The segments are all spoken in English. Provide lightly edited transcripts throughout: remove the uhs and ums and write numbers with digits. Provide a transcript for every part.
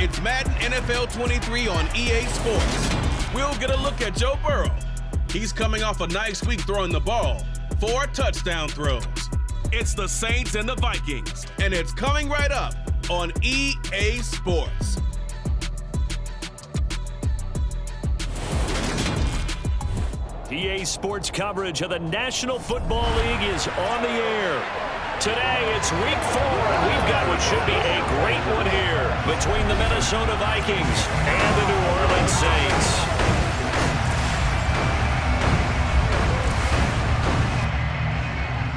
It's Madden NFL 23 on EA Sports. We'll get a look at Joe Burrow. He's coming off a nice week throwing the ball. 4 touchdown throws. It's the Saints and the Vikings, and it's coming right up on EA Sports. EA Sports coverage of the National Football League is on the air. Today, it's Week 4, and we've got what should be a great one here between the Minnesota Vikings and the New Orleans Saints.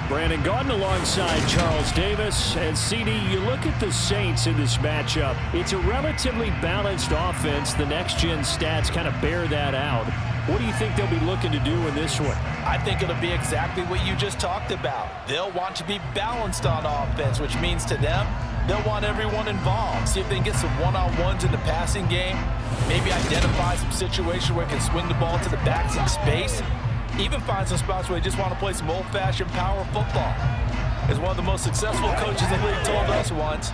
Brandon Gaudin alongside Charles Davis. And CD, you look at the Saints in this matchup. It's a relatively balanced offense. The next-gen stats kind of bear that out. What do you think they'll be looking to do in this one? I think it'll be exactly what you just talked about. They'll want to be balanced on offense, which means to them, they'll want everyone involved. See if they can get some one-on-ones in the passing game. Maybe identify some situations where they can swing the ball to the backs in space. Even find some spots where they just want to play some old-fashioned power football. As one of the most successful coaches in the league told us once,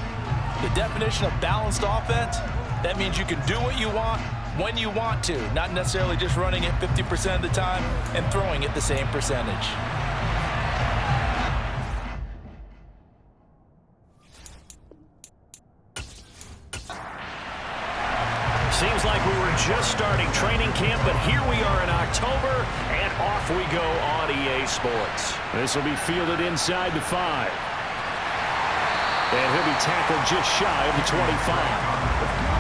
the definition of balanced offense, that means you can do what you want, when you want to, not necessarily just running it 50% of the time and throwing it the same percentage. Seems like we were just starting training camp, but here we are in October, and off we go on EA Sports. This will be fielded inside the 5. And he'll be tackled just shy of the 25.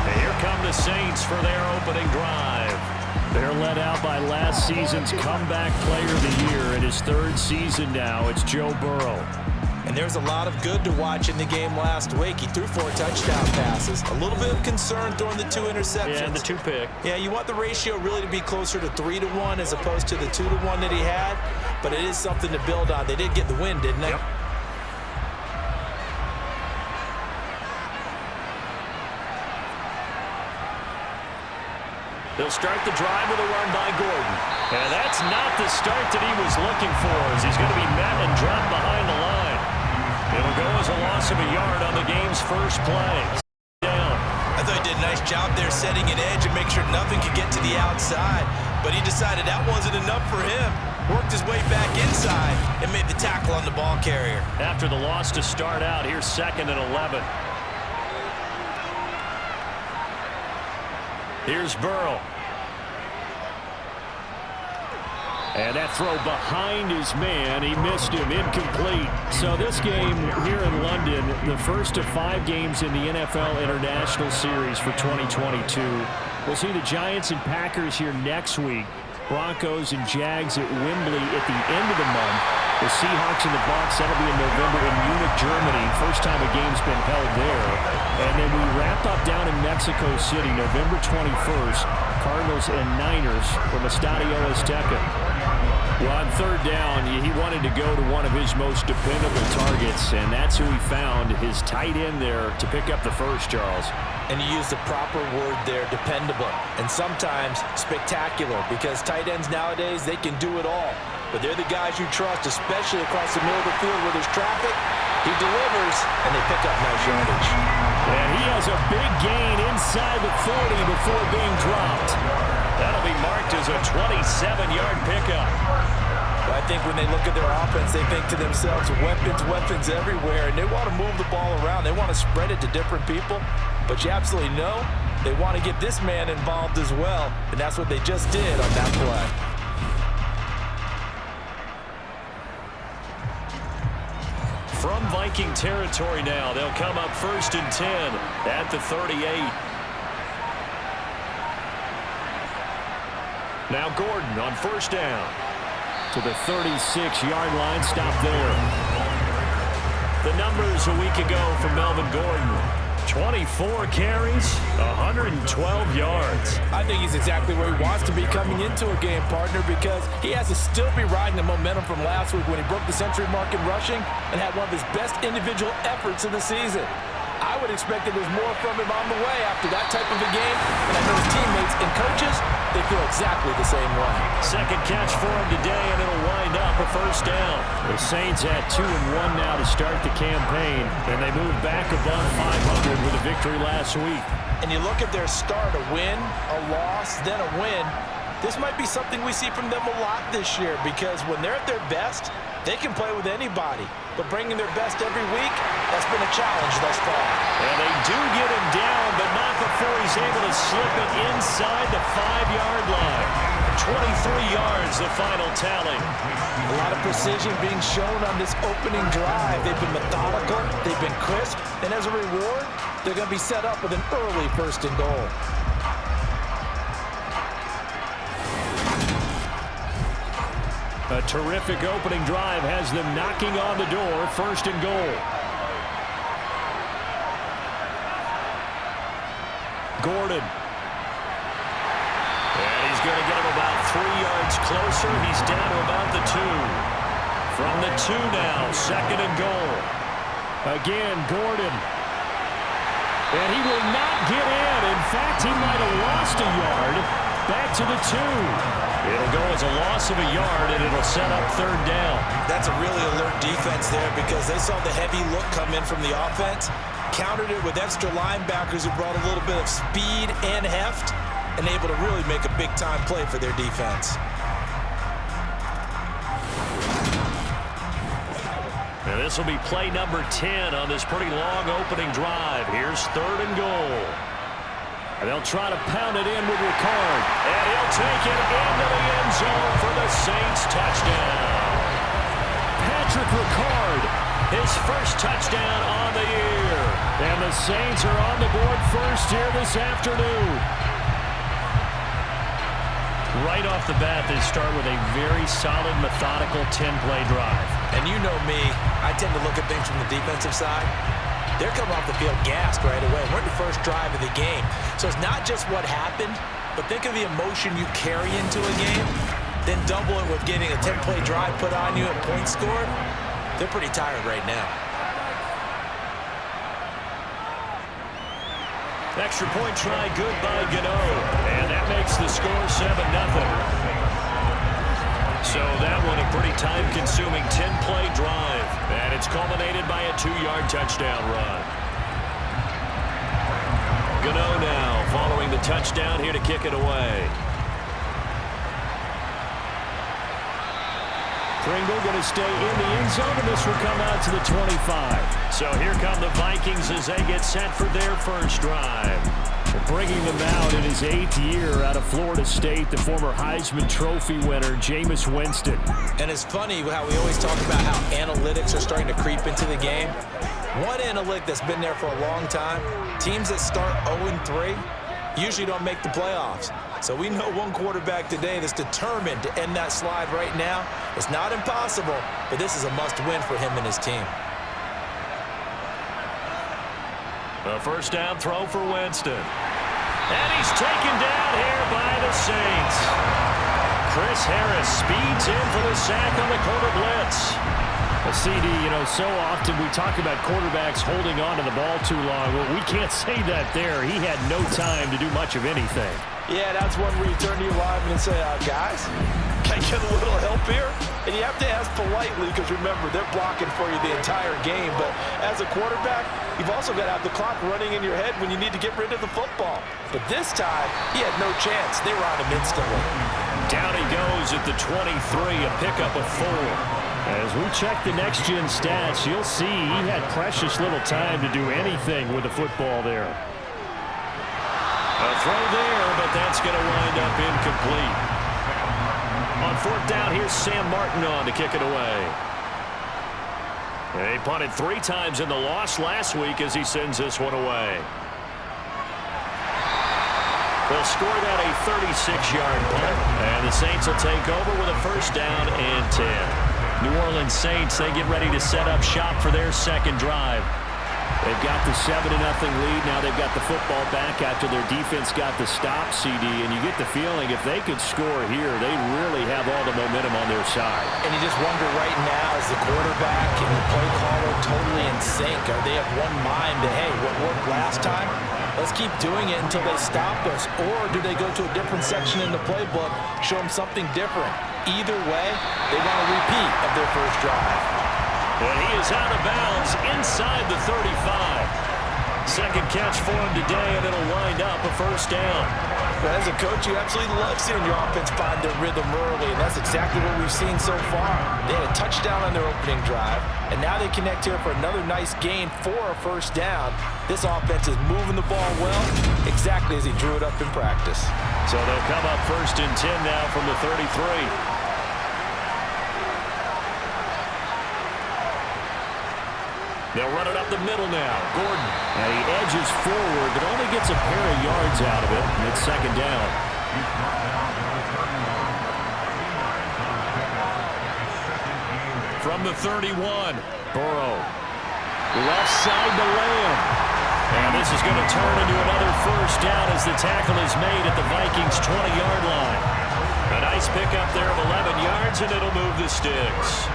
And here come the Saints for their opening drive. They're led out by last season's comeback player of the year. In his 3rd season now, it's Joe Burrow. And there's a lot of good to watch in the game last week. He threw 4 touchdown passes. A little bit of concern throwing the 2 interceptions. Yeah, and the 2 pick. Yeah, you want the ratio really to be closer to 3-1 as opposed to the 2-1 that he had. But it is something to build on. They did get the win, didn't they? Yep. They'll start the drive with a run by Gordon. And that's not the start that he was looking for, as he's going to be met and dropped behind the line. It'll go as a loss of a yard on the game's first play. Down. I thought he did a nice job there setting an edge and make sure nothing could get to the outside. But he decided that wasn't enough for him. Worked his way back inside and made the tackle on the ball carrier. After the loss to start out, here's 2nd and 11. Here's Burrow. And that throw behind his man, he missed him, incomplete. So this game here in London, the first of 5 games in the NFL International Series for 2022. We'll see the Giants and Packers here next week. Broncos and Jags at Wembley at the end of the month. The Seahawks and the Bucs, that'll be in November in Munich, Germany. First time a game's been held there. And then we wrap up down in Mexico City, November 21st. Cardinals and Niners from Estadio Azteca. Well, on 3rd down, he wanted to go to one of his most dependable targets, and that's who he found, his tight end there, to pick up the first, Charles. And you used the proper word there, dependable, and sometimes spectacular, because tight ends nowadays, they can do it all. But they're the guys you trust, especially across the middle of the field where there's traffic. He delivers, and they pick up nice yardage. And he has a big gain inside the 40 before being dropped. That'll be marked as a 27-yard pickup. But I think when they look at their offense, they think to themselves, weapons everywhere, and they want to move the ball around. They want to spread it to different people. But you absolutely know they want to get this man involved as well, and that's what they just did on that play. From Viking territory now, they'll come up 1st and 10 at the 38. Now Gordon on 1st down. To the 36-yard line, stop there. The numbers a week ago for Melvin Gordon. 24 carries, 112 yards. I think he's exactly where he wants to be coming into a game, partner, because he has to still be riding the momentum from last week when he broke the century mark in rushing and had one of his best individual efforts of the season. I would expect that there's more from him on the way after that type of a game, and I know his teammates and coaches, they feel exactly the same way. Second catch for him today, and it'll wind up a 1st down. The Saints had 2-1 now to start the campaign, and they moved back above 500 with a victory last week. and you look at their start, a win, a loss, then a win, this might be something we see from them a lot this year, because when they're at their best, they can play with anybody. But bringing their best every week, that's been a challenge thus far. And they do get him down, but not before he's able to slip it inside the 5-yard line. 23 yards, the final tally. A lot of precision being shown on this opening drive. They've been methodical, they've been crisp, and as a reward, they're going to be set up with an early 1st and goal. A terrific opening drive has them knocking on the door, 1st and goal. Gordon. And he's going to get him about 3 yards closer. He's down to about the 2. From the 2 now, 2nd and goal. Again, Gordon. And he will not get in. In fact, he might have lost a yard. Back to the 2. It'll go as a loss of a yard, and it'll set up 3rd down. That's a really alert defense there, because they saw the heavy look come in from the offense, countered it with extra linebackers who brought a little bit of speed and heft, and able to really make a big-time play for their defense. And this will be play number 10 on this pretty long opening drive. Here's 3rd and goal. And they'll try to pound it in with Ricard. And he'll take it into the end zone for the Saints touchdown. Patrick Ricard, his first touchdown on the year. And the Saints are on the board first here this afternoon. Right off the bat, they start with a very solid, methodical 10-play drive. And you know me, I tend to look at things from the defensive side. They're coming off the field gassed right away. We're in the first drive of the game. So it's not just what happened, but think of the emotion you carry into a game, then double it with getting a 10-play drive put on you and points scored. They're pretty tired right now. Extra point try, good by Gano. And that makes the score 7-0. So that one a pretty time-consuming 10-play drive. And it's culminated by a 2-yard touchdown run. Gano now following the touchdown here to kick it away. Pringle going to stay in the end zone, and this will come out to the 25. So here come the Vikings as they get set for their first drive. Bringing them out in his 8th year out of Florida State, the former Heisman Trophy winner, Jameis Winston. And it's funny how we always talk about how analytics are starting to creep into the game. One analytic that's been there for a long time, teams that start 0-3 usually don't make the playoffs. So we know one quarterback today that's determined to end that slide right now. It's not impossible, but this is a must-win for him and his team. A first down throw for Winston. And he's taken down here by the Saints. Chris Harris speeds in for the sack on the quarter blitz. CD, you know, so often we talk about quarterbacks holding on to the ball too long. Well, we can't say that there. He had no time to do much of anything. Yeah, that's one where you turn to your lineman and say, guys, can I get a little help here? And you have to ask politely, because remember, they're blocking for you the entire game. But as a quarterback, you've also got to have the clock running in your head when you need to get rid of the football. But this time, he had no chance. They were on him instantly. Down he goes at the 23, a pickup of 4. As we check the next-gen stats, you'll see he had precious little time to do anything with the football there. A throw there, but that's going to wind up incomplete. On 4th down, here's Sam Martin on to kick it away. They punted 3 times in the loss last week as he sends this one away. They'll score that a 36-yard punt, and the Saints will take over with a first down and 10. New Orleans Saints, they get ready to set up shop for their second drive. They've got the 7-0 lead. Now they've got the football back after their defense got the stop, CD. And you get the feeling if they could score here, they really have all the momentum on their side. And you just wonder right now, is the quarterback and the play caller totally in sync? Are they of one mind that, hey, what worked last time, let's keep doing it until they stop us? Or do they go to a different section in the playbook, show them something different? Either way, they want a repeat of their first drive. And he is out of bounds inside the 35. Second catch for him today, and it'll wind up a first down. But as a coach, you absolutely love seeing your offense find their rhythm early, and that's exactly what we've seen so far. They had a touchdown on their opening drive, and now they connect here for another nice gain for a first down. This offense is moving the ball well, exactly as he drew it up in practice. So they'll come up 1st and 10 now from the 33. They'll run it up the middle now. Gordon. And he edges forward, but only gets a pair of yards out of it. And it's 2nd down. From the 31, Burrow. Left side to Lamb. And this is going to turn into another first down as the tackle is made at the Vikings' 20-yard line. A nice pickup there of 11 yards, and it'll move the sticks.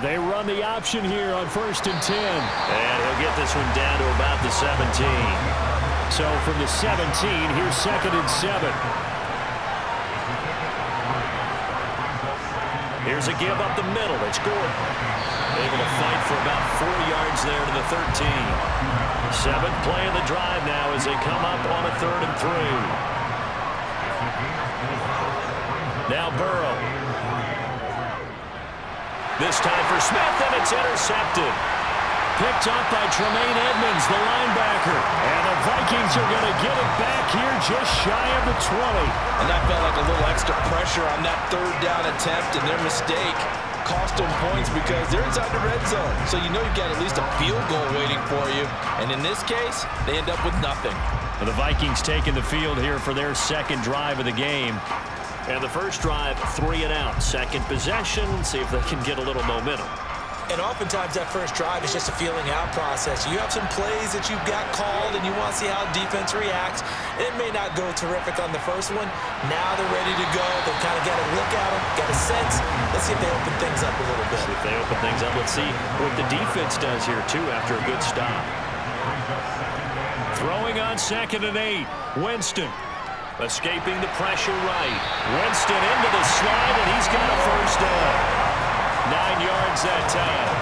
They run the option here on 1st and 10. And he'll get this one down to about the 17. So from the 17, here's 2nd and 7. Here's a give up the middle. It's Gordon. Able to fight for about 4 yards there to the 13. 7th play of the drive now as they come up on a 3rd and 3. Now Burrow. This time for Smith, and it's intercepted. Picked up by Tremaine Edmonds, the linebacker. And the Vikings are going to get it back here just shy of the 20. And that felt like a little extra pressure on that 3rd down attempt, and their mistake cost them points because they're inside the red zone. So you know you've got at least a field goal waiting for you. And in this case, they end up with nothing. Well, the Vikings taking the field here for their 2nd drive of the game. And the first drive, 3 and out. 2nd possession, see if they can get a little momentum. And oftentimes that first drive is just a feeling out process. You have some plays that you've got called and you want to see how defense reacts. It may not go terrific on the first one. Now they're ready to go. They've kind of got a look at them, got a sense. Let's see if they open things up a little bit. See if they open things up. Let's see what the defense does here, too, after a good stop. Throwing on 2nd and 8. Winston. Escaping the pressure right. Winston into the slide, and he's got a first down. 9 yards that time.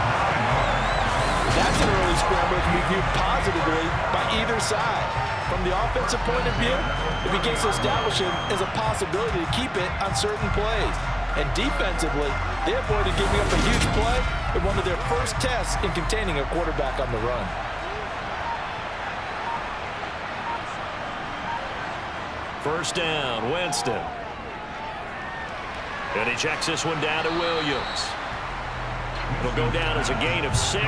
That's an early scramble that can be viewed positively by either side. From the offensive point of view, it begins to establish him as a possibility to keep it on certain plays. And defensively, they avoided giving up a huge play in one of their first tests in containing a quarterback on the run. First down, Winston. And he checks this one down to Williams. It'll go down as a gain of 6,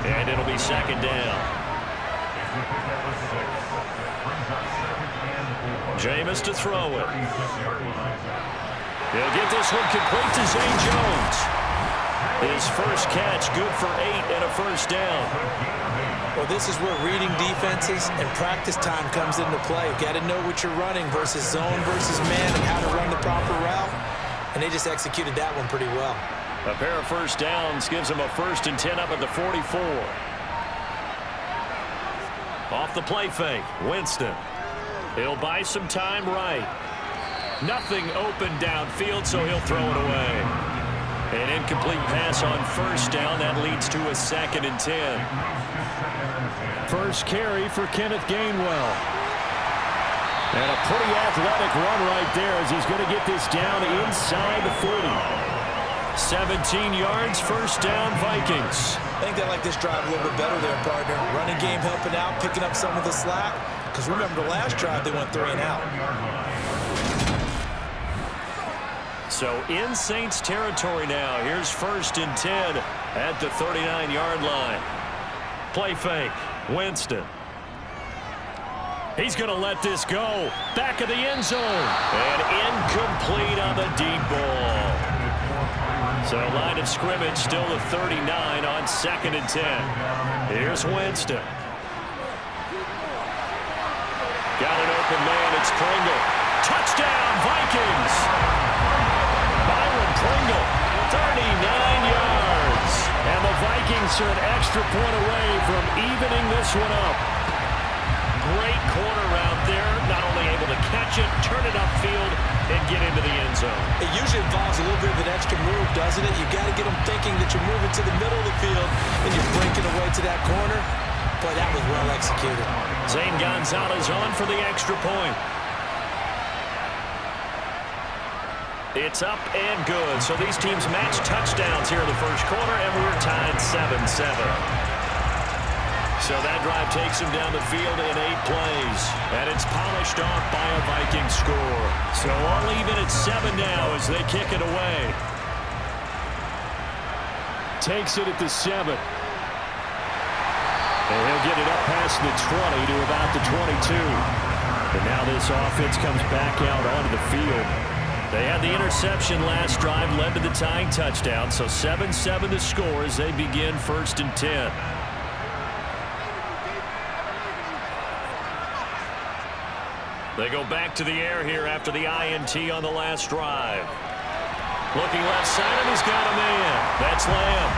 and it'll be 2nd down. Jameis to throw it. He'll get this one complete to Zay Jones. His first catch, good for 8 and a first down. Well, this is where reading defenses and practice time comes into play. You've got to know what you're running versus zone versus man and how to run the proper route. And they just executed that one pretty well. A pair of first downs gives them a 1st and 10 up at the 44. Off the play fake, Winston. He'll buy some time right. Nothing open downfield, so he'll throw it away. An incomplete pass on first down. That leads to a 2nd and 10. First carry for Kenneth Gainwell. And a pretty athletic run right there as he's going to get this down inside the 40. 17 yards, first down, Vikings. I think they like this drive a little bit better there, partner. Running game helping out, picking up some of the slack. Because remember, the last drive they went 3 and out. So in Saints territory now. Here's 1st and 10 at the 39-yard line. Play fake. Winston. He's going to let this go. Back of the end zone. And incomplete on the deep ball. So line of scrimmage still the 39 on 2nd and 10. Here's Winston. Got an open man. It's Pringle. Touchdown, Vikings. Byron Pringle, 39 yards. And the Vikings Vikings are an extra point away from evening this one up. Great corner route there. Not only able to catch it, turn it upfield, and get into the end zone. It usually involves a little bit of an extra move, doesn't it? You've got to get them thinking that you're moving to the middle of the field and you're breaking away to that corner. Boy, that was well executed. Zane Gonzalez on for the extra point. It's up and good. So these teams match touchdowns here in the first quarter, and we're tied 7-7. So that drive takes him down the field in 8 plays. And it's polished off by a Viking score. So all even at 7 now as they kick it away. Takes it at the 7. And he'll get it up past the 20 to about the 22. And now this offense comes back out onto the field. They had the interception last drive, led to the tying touchdown. So 7-7 the score as they begin 1st and 10. They go back to the air here after the INT on the last drive. Looking left side, and he's got a man. That's Lamb.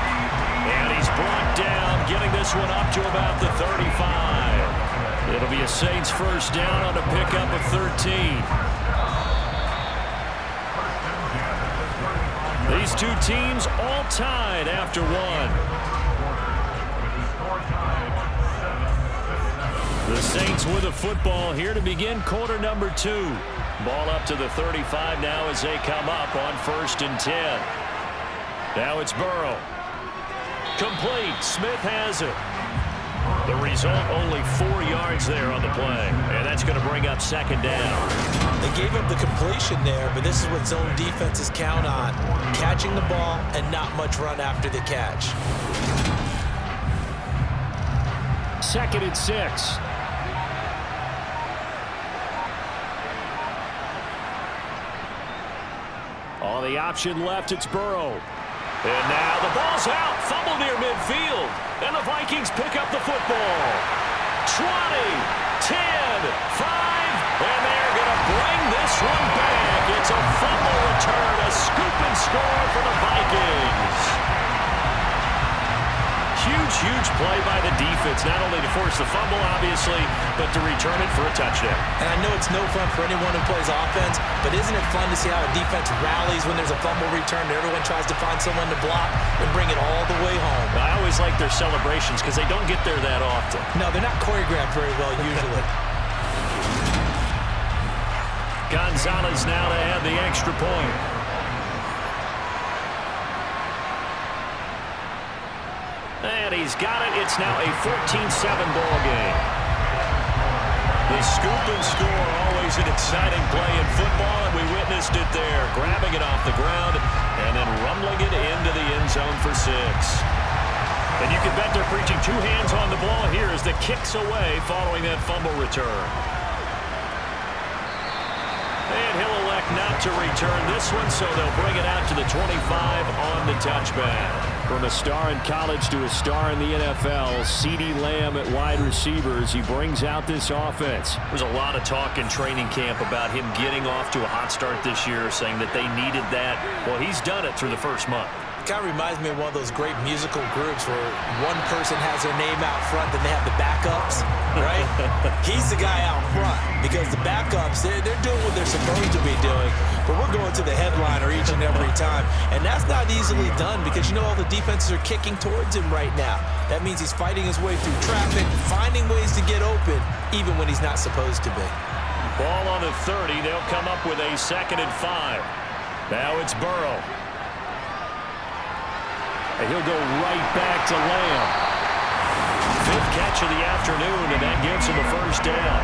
And he's brought down, getting this one up to about the 35. It'll be a Saints first down on a pickup of 13. These two teams all tied after one. The Saints with a football here to begin quarter number 2. Ball up to the 35 now as they come up on 1st and 10. Now it's Burrow. Complete. Smith has it. The result, only 4 yards there on the play. And that's going to bring up 2nd down. They gave up the completion there, but this is what zone defenses count on. Catching the ball and not much run after the catch. 2nd and 6. On the option left, it's Burrow. And now the ball's out. Fumble near midfield. And the Vikings pick up the football. 20, 10, 5. And they're going to bring this one back. It's a fumble return. A scoop and score for the Vikings. Huge play by the defense. Not only to force the fumble, obviously, but to return it for a touchdown. And I know it's no fun for anyone who plays offense, but isn't it fun to see how a defense rallies when there's a fumble return and everyone tries to find someone to block and bring it all the way home? I always like their celebrations because they don't get there that often. No, they're not choreographed very well usually. Gonzalez now to have the extra point. And he's got it. It's now a 14-7 ball game. The scoop and score, always an exciting play in football, and we witnessed it there. Grabbing it off the ground and then rumbling it into the end zone for 6. And you can bet they're preaching 2 hands on the ball here as the kick's away following that fumble return. And he'll elect not to return this one, so they'll bring it out to the 25 on the touchback. From a star in college to a star in the NFL, CeeDee Lamb at wide receivers, he brings out this offense. There's a lot of talk in training camp about him getting off to a hot start this year, saying that they needed that. Well, he's done it through the first month. Kind of reminds me of one of those great musical groups where one person has their name out front, then they have the backups, right? He's the guy out front because the backups, they're doing what they're supposed to be doing, but we're going to the headliner each and every time. And that's not easily done because, you know, all the defenses are kicking towards him right now. That means he's fighting his way through traffic, finding ways to get open, even when he's not supposed to be. Ball on the 30. They'll come up with a 2nd and 5. Now it's Burrow. And he'll go right back to Lamb. 5th catch of the afternoon, and that gives him a first down.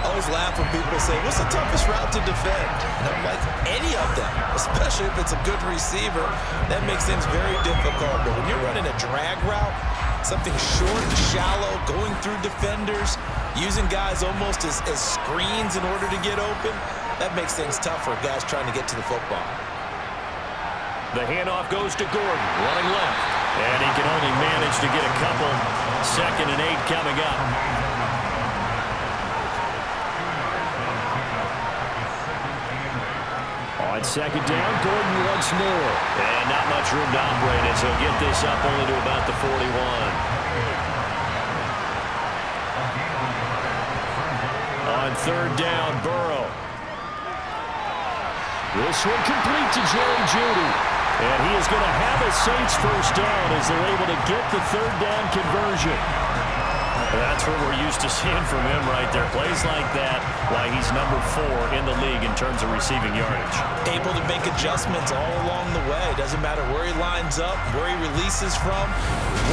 I always laugh when people say, what's the toughest route to defend? And I'm like, any of them, especially if it's a good receiver. That makes things very difficult. But when you're running a drag route, something short, shallow, going through defenders, using guys almost as screens in order to get open, that makes things tough for guys trying to get to the football. The handoff goes to Gordon, running left. And he can only manage to get a couple. 2nd and 8 coming up. On On second down, Gordon once more. And not much room to operate as he'll get this up only to about the 41. On third down, Burrow. This one complete to Jerry Jeudy. And he is going to have a Saints first down as they're able to get the third down conversion. That's what we're used to seeing from him right there. Plays like that, why he's number 4 in the league in terms of receiving yardage. Able to make adjustments all along the way. Doesn't matter where he lines up, where he releases from.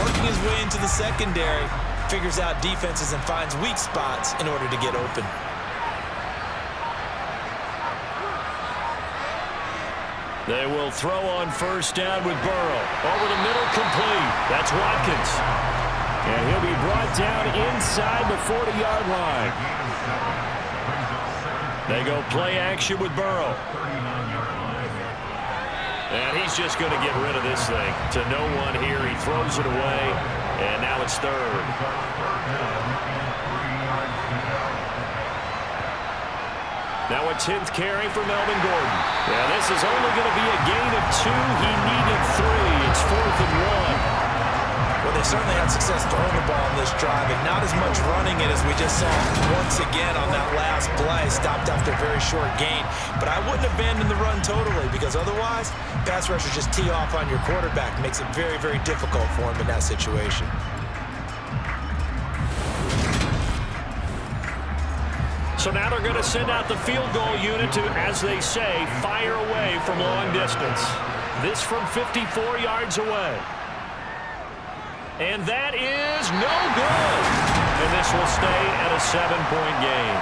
Working his way into the secondary. Figures out defenses and finds weak spots in order to get open. They will throw on first down with Burrow. Over the middle, complete. That's Watkins. And he'll be brought down inside the 40-yard line. They go play action with Burrow. And he's just going to get rid of this thing. To no one here. He throws it away. And now it's third. Now a 10th carry for Melvin Gordon. Yeah, this is only going to be a gain of 2. He needed 3. It's 4th and 1. Well, they certainly had success throwing the ball in this drive, and not as much running it as we just saw once again on that last play. Stopped after a very short gain. But I wouldn't abandon the run totally, because otherwise, pass rushers just tee off on your quarterback. Makes it very, very difficult for him in that situation. So now they're going to send out the field goal unit to, as they say, fire away from long distance. This from 54 yards away. And that is no good. And this will stay at a 7-point game.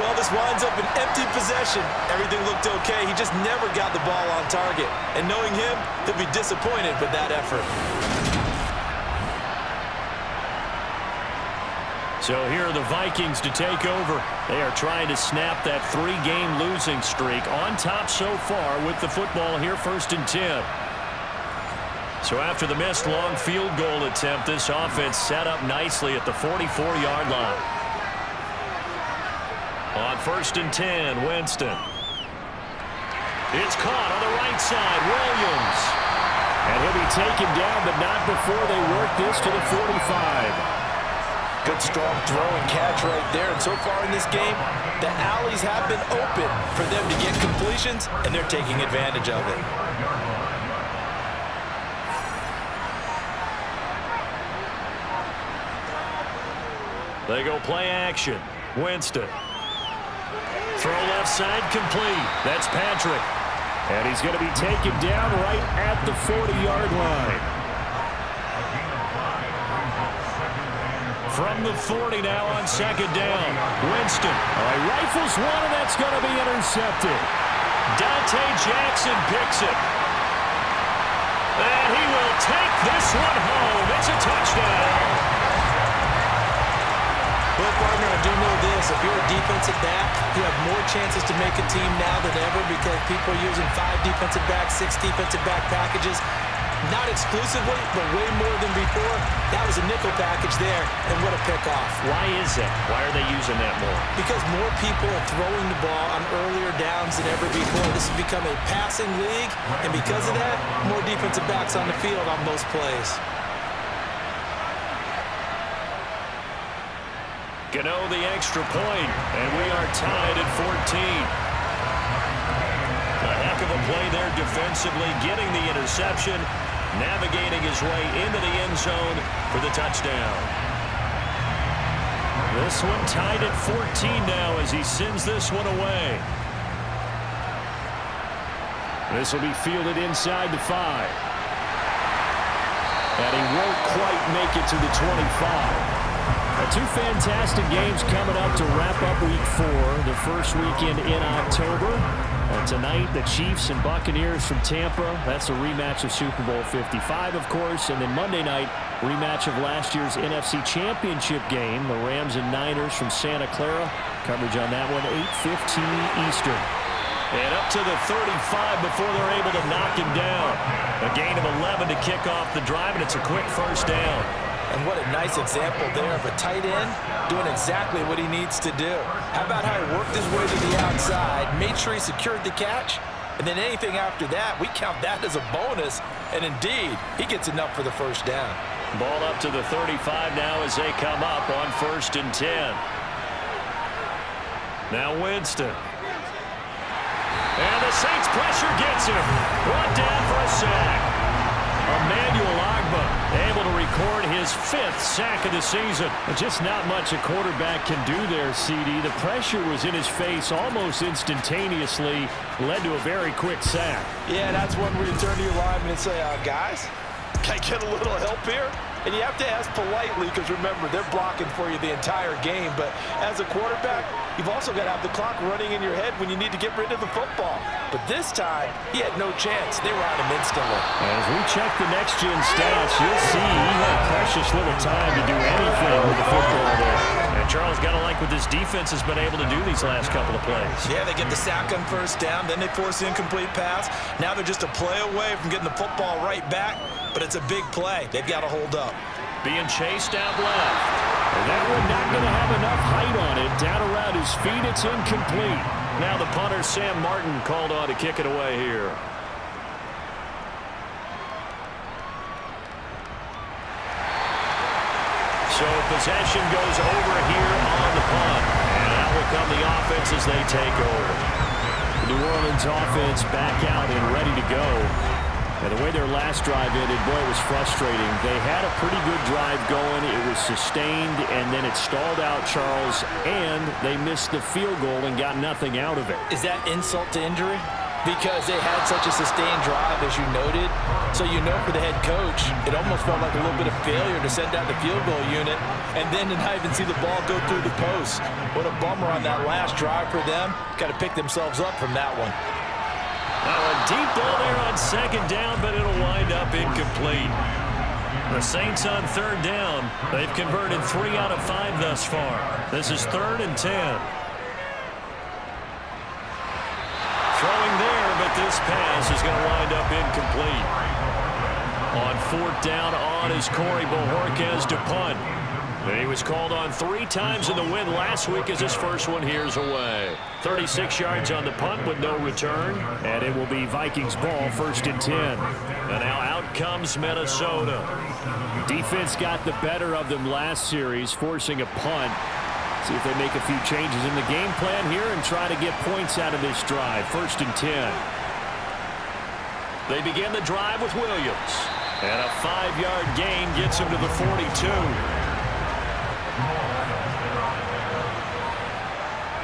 Well, this winds up an empty possession. Everything looked okay. He just never got the ball on target. And knowing him, he'll be disappointed with that effort. So here are the Vikings to take over. They are trying to snap that 3-game losing streak. On top so far with the football here, 1st and 10. So after the missed long field goal attempt, this offense set up nicely at the 44-yard line. On 1st and 10, Winston. It's caught on the right side, Williams. And he'll be taken down, but not before they work this to the 45. Good strong throw and catch right there. And so far in this game, the alleys have been open for them to get completions, and they're taking advantage of it. They go play action. Winston. Throw left side complete. That's Patrick. And he's going to be taken down right at the 40-yard line. From the 40 now on second down. Winston. Rifles one, and that's going to be intercepted. Dante Jackson picks it. And he will take this one home. It's a touchdown. Well, partner, I do know this. If you're a defensive back, you have more chances to make a team now than ever because people are using 5 defensive backs, 6 defensive back packages. Not exclusively, but way more than before. That was a nickel package there, and what a pickoff. Why is that? Why are they using that more? Because more people are throwing the ball on earlier downs than ever before. This has become a passing league, and because of that, more defensive backs on the field on most plays. Gano the extra point, and we are tied at 14. A heck of a play there defensively, getting the interception, navigating his way into the end zone for the touchdown. This one tied at 14 now as he sends this one away. This will be fielded inside the 5. And he won't quite make it to the 25. 2 fantastic games coming up to wrap up Week 4, the first weekend in October. Tonight, the Chiefs and Buccaneers from Tampa. That's a rematch of Super Bowl 55, of course. And then Monday night, rematch of last year's NFC Championship game, the Rams and Niners from Santa Clara. Coverage on that one, 8:15 Eastern. And up to the 35 before they're able to knock him down. A gain of 11 to kick off the drive, and it's a quick first down. And what a nice example there of a tight end doing exactly what he needs to do. How about how he worked his way to the outside, made sure he secured the catch, And then anything after that, we count that as a bonus. And indeed, he gets enough for the first down. Ball up to the 35 now as they come up on 1st and 10. Now Winston. And the Saints pressure gets him. Brought down for a sack. Emmanuel Agba able to record his 5th sack of the season. Just not much a quarterback can do there, CD. The pressure was in his face almost instantaneously, led to a very quick sack. Yeah, that's one where you turn to your lineman and say, guys, can I get a little help here? And you have to ask politely because, remember, they're blocking for you the entire game. But as a quarterback, you've also got to have the clock running in your head when you need to get rid of the football. But this time, he had no chance. They were on him instantly. As we check the next-gen stats, you'll see he had precious little time to do anything with the football there. And Charles, got to like what this defense has been able to do these last couple of plays. Yeah, they get the sack on first down, then they force the incomplete pass. Now they're just a play away from getting the football right back. But it's a big play. They've got to hold up. Being chased out left. And that one not going to have enough height on it. Down around his feet, it's incomplete. Now the punter, Sam Martin, called on to kick it away here. So possession goes over here on the punt. And out will come the offense as they take over. The New Orleans offense back out and ready to go. And the way their last drive ended, boy, it was frustrating. They had a pretty good drive going. It was sustained, and then it stalled out, Charles, and they missed the field goal and got nothing out of it. Is that insult to injury? Because they had such a sustained drive, as you noted. So you know for the head coach, it almost felt like a little bit of failure to send out the field goal unit and then to not even see the ball go through the post. What a bummer on that last drive for them. Got to pick themselves up from that one. Now a deep ball there on 2nd down, but it'll wind up incomplete. The Saints on 3rd down. They've converted 3 out of 5 thus far. This is 3rd and 10. Throwing there, but this pass is going to wind up incomplete. On 4th down on is Corey Bojorquez to punt. He was called on 3 times in the win last week as his first one here's away. 36 yards on the punt with no return. And it will be Vikings ball, 1st and 10. And now out comes Minnesota. Defense got the better of them last series, forcing a punt. See if they make a few changes in the game plan here and try to get points out of this drive. 1st and 10. They begin the drive with Williams. And a 5-yard gain gets him to the 42.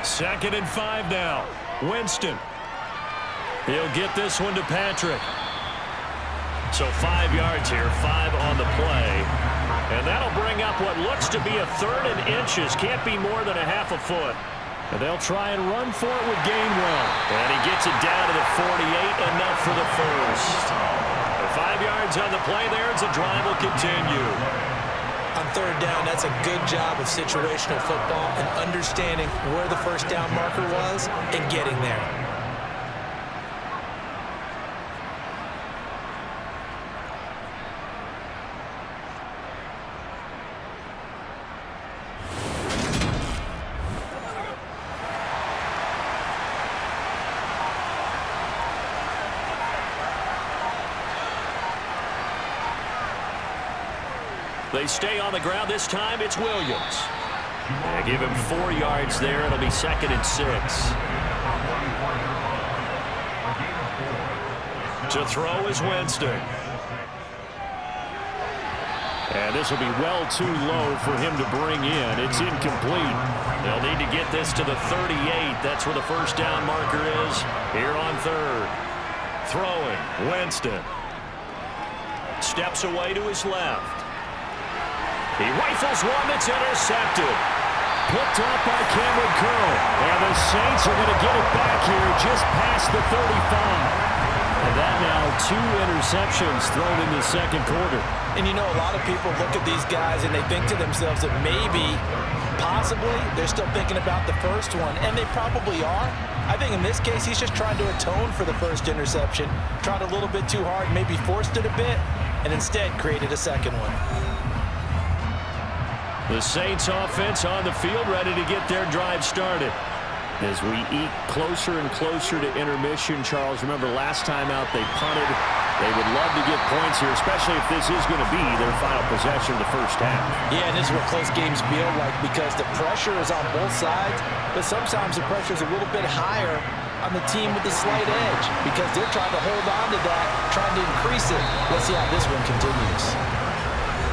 2nd and 5 now. Winston. He'll get this one to Patrick. So 5 yards here, 5 on the play. And that'll bring up what looks to be a 3rd and inches. Can't be more than a half a foot. And they'll try and run for it with Gainwell. And he gets it down to the 48, enough for the first. 5 yards on the play there as the drive will continue. On 3rd down, that's a good job of situational football and understanding where the first down marker was and getting there. They stay on the ground. This time it's Williams. They give him 4 yards there. It'll be 2nd and 6. To throw is Winston. And this will be well too low for him to bring in. It's incomplete. They'll need to get this to the 38. That's where the first down marker is here on 3rd. Throwing, Winston. Steps away to his left. He rifles one that's intercepted. Picked up by Cameron Curl. And the Saints are going to get it back here just past the 35. And that now 2 interceptions thrown in the 2nd quarter. And you know, a lot of people look at these guys and they think to themselves that maybe, possibly, they're still thinking about the first one. And they probably are. I think in this case, he's just trying to atone for the first interception. Tried a little bit too hard, maybe forced it a bit, and instead created a second one. The Saints offense on the field ready to get their drive started. As we eat closer and closer to intermission, Charles, remember last time out they punted. They would love to get points here, especially if this is going to be their final possession of the first half. Yeah, and this is what close games feel like because the pressure is on both sides, but sometimes the pressure is a little bit higher on the team with the slight edge because they're trying to hold on to that, trying to increase it. Let's see how this one continues.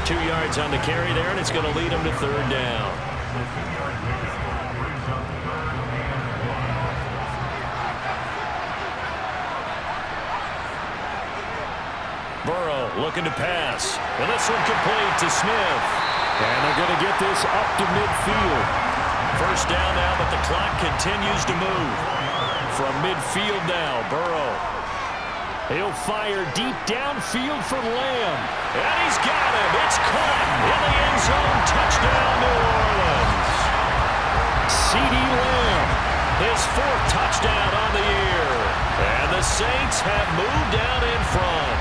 2 yards on the carry there, and it's going to lead them to third down. Burrow looking to pass. Well, this one complete to Smith. And they're going to get this up to midfield. First down now, but the clock continues to move. From midfield now, Burrow. He'll fire deep downfield for Lamb. And he's got him. It's caught in the end zone. Touchdown, New Orleans. C.D. Lamb, his 4th touchdown on the year. And the Saints have moved out in front.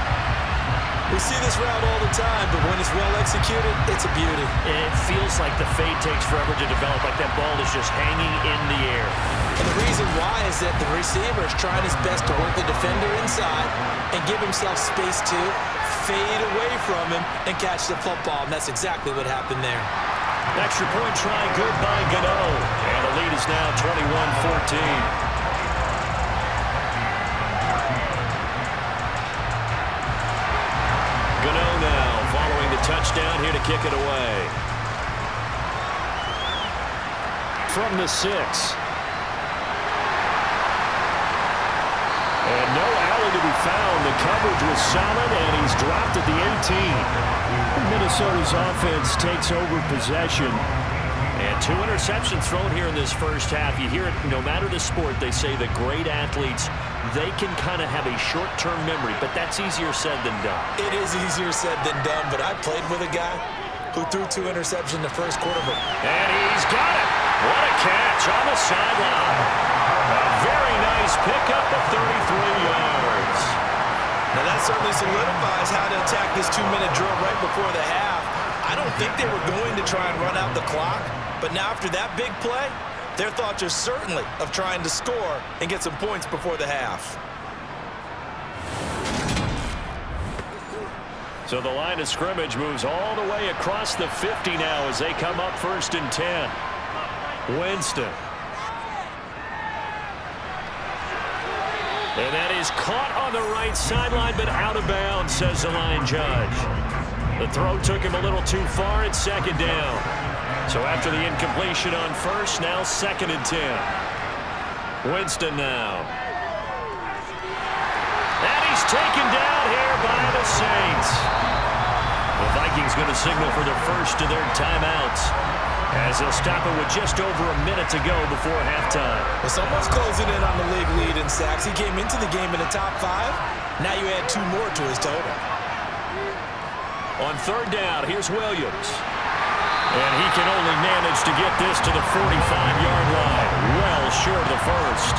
We see this route all the time, but when it's well executed, it's a beauty. It feels like the fade takes forever to develop, like that ball is just hanging in the air. And the reason why is that the receiver is trying his best to work the defender inside and give himself space to fade away from him and catch the football, and that's exactly what happened there. Extra point try good by Gano. And the lead is now 21-14. Gano now following the touchdown here to kick it away. From the 6. And no alley to be found. The coverage was solid, and he's dropped at the 18. Minnesota's offense takes over possession. And 2 interceptions thrown here in this first half. You hear it, no matter the sport, they say the great athletes, they can kind of have a short-term memory, but that's easier said than done. It is easier said than done, but I played with a guy who threw 2 interceptions in the first quarter. And he's got it. What a catch on the sideline. A very nice pickup of 33 yards. Now that certainly solidifies how to attack this 2-minute drill right before the half. I don't think they were going to try and run out the clock, but now after that big play, their thoughts are certainly of trying to score and get some points before the half. So the line of scrimmage moves all the way across the 50 now as they come up 1st and 10. Winston. And that is caught on the right sideline, but out of bounds, says the line judge. The throw took him a little too far. It's 2nd down. So after the incompletion on 1st, now 2nd and 10. Winston now. And he's taken down here by the Saints. The Vikings going to signal for their first of their timeouts as they'll stop it with just over a minute to go before halftime. Well, someone's closing in on the league lead in sacks. He came into the game in the top 5. Now you add 2 more to his total. On 3rd down, here's Williams. And he can only manage to get this to the 45-yard line. Well short of the first.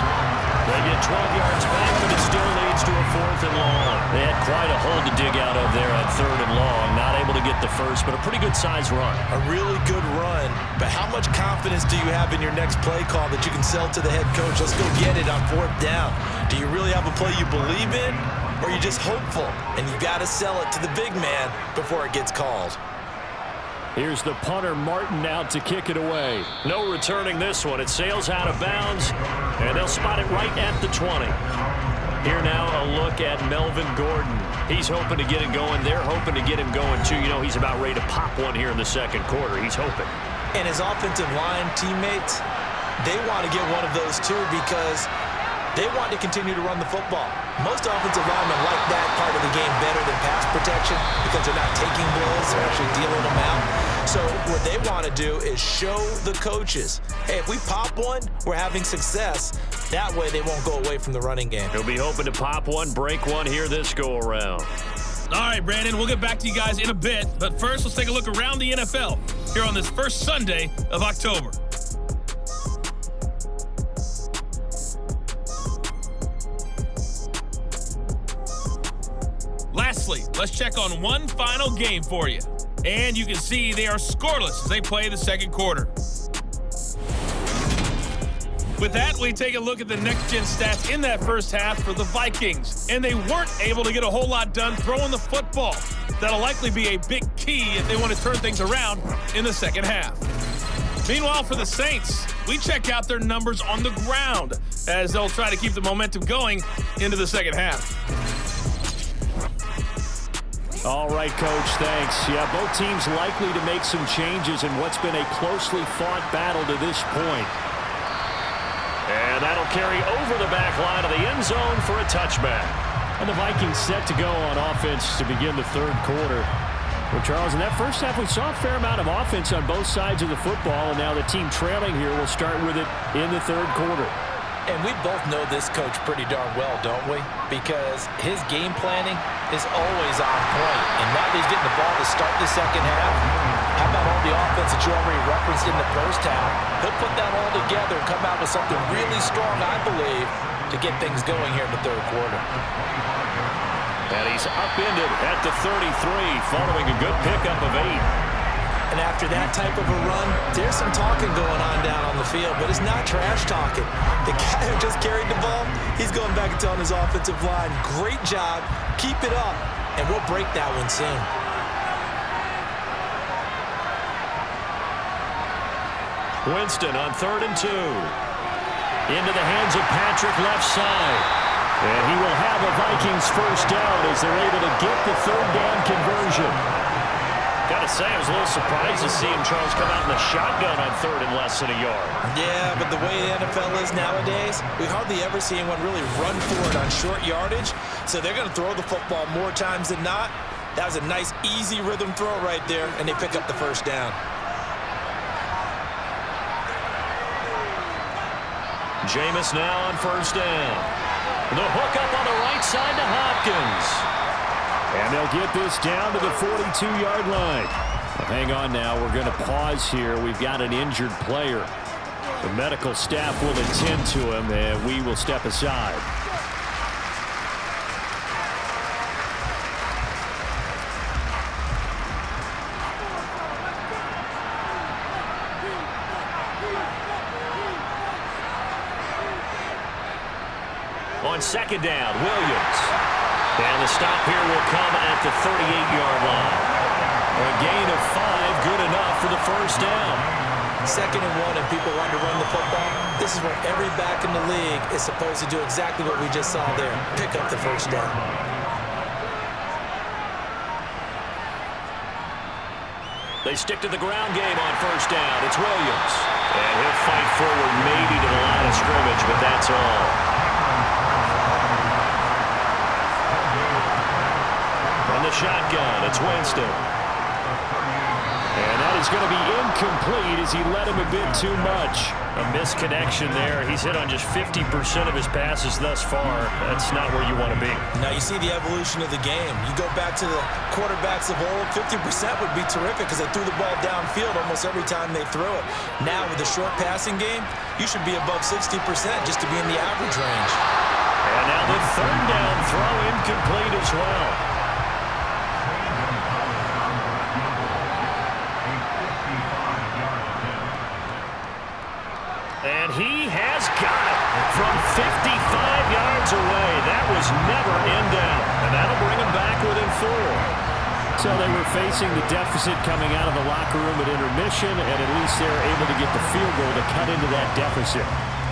They get 12 yards back, but it still leads to a 4th and long. They had quite a hole to dig out of there on 3rd and long. Not able to get the first, but a pretty good-sized run. A really good run. But how much confidence do you have in your next play call that you can sell to the head coach? Let's go get it on 4th down. Do you really have a play you believe in? Or are you just hopeful? And you got to sell it to the big man before it gets called. Here's the punter, Martin, out to kick it away. No returning this one. It sails out of bounds, and they'll spot it right at the 20. Here now a look at Melvin Gordon. He's hoping to get it going. They're hoping to get him going, too. You know, he's about ready to pop one here in the 2nd quarter. He's hoping. And his offensive line teammates, they want to get one of those, too, because they want to continue to run the football. Most offensive linemen like that part of the game better than pass protection because they're not taking blows, they're actually dealing them out. So what they want to do is show the coaches, hey, if we pop one, we're having success. That way they won't go away from the running game. He'll be hoping to pop one, break one here this go-around. All right, Brandon, we'll get back to you guys in a bit. But first, let's take a look around the NFL here on this first Sunday of October. Lastly, let's check on one final game for you. And you can see they are scoreless as they play the 2nd quarter. With that, we take a look at the next-gen stats in that first half for the Vikings. And they weren't able to get a whole lot done throwing the football. That'll likely be a big key if they want to turn things around in the second half. Meanwhile, for the Saints, we check out their numbers on the ground as they'll try to keep the momentum going into the second half. All right, Coach, thanks. Yeah, both teams likely to make some changes in what's been a closely fought battle to this point. And that'll carry over the back line of the end zone for a touchback. And the Vikings set to go on offense to begin the third quarter. Well, Charles, in that first half, we saw a fair amount of offense on both sides of the football, and now the team trailing here will start with it in the third quarter. And we both know this coach pretty darn well, don't we? Because his game planning is always on point. And now that he's getting the ball to start the second half, how about all the offense that you already referenced in the first half? He'll put that all together and come out with something really strong, I believe, to get things going here in the third quarter. And he's upended at the 33, following a good pickup of 8. And after that type of a run, there's some talking going on down on the field, but it's not trash talking. The guy who just carried the ball, he's going back and telling his offensive line, great job, keep it up, and we'll break that one soon. Winston on 3rd and 2. Into the hands of Patrick left side. And he will have a Vikings first down as they're able to get the third down conversion. Got to say, I was a little surprised to see him, Charles, come out in the shotgun on 3rd and less than a yard. Yeah, but the way the NFL is nowadays, we hardly ever see anyone really run for it on short yardage. So they're going to throw the football more times than not. That was a nice, easy rhythm throw right there, and they pick up the first down. Jameis now on first down. The hook up on the right side to Hopkins. And they'll get this down to the 42-yard line. Well, hang on now. We're going to pause here. We've got an injured player. The medical staff will attend to him, and we will step aside. On second down, Williams. And the stop here will come at the 38-yard line. A gain of 5, good enough for the first down. 2nd and 1, and people want to run the football. This is where every back in the league is supposed to do exactly what we just saw there. Pick up the first down. They stick to the ground game on first down. It's Williams. And he'll fight forward maybe to the line of scrimmage, but that's all. From the shotgun, it's Winston. And that is going to be incomplete as he led him a bit too much. A misconnection there. He's hit on just 50% of his passes thus far. That's not where you want to be. Now you see the evolution of the game. You go back to the quarterbacks of old, 50% would be terrific because they threw the ball downfield almost every time they threw it. Now with the short passing game, you should be above 60% just to be in the average range. And now the third down throw incomplete as well. And he has got it from 55 yards away. That was never in doubt. And that'll bring him back within 4. So they were facing the deficit coming out of the locker room at intermission, and at least they were able to get the field goal to cut into that deficit.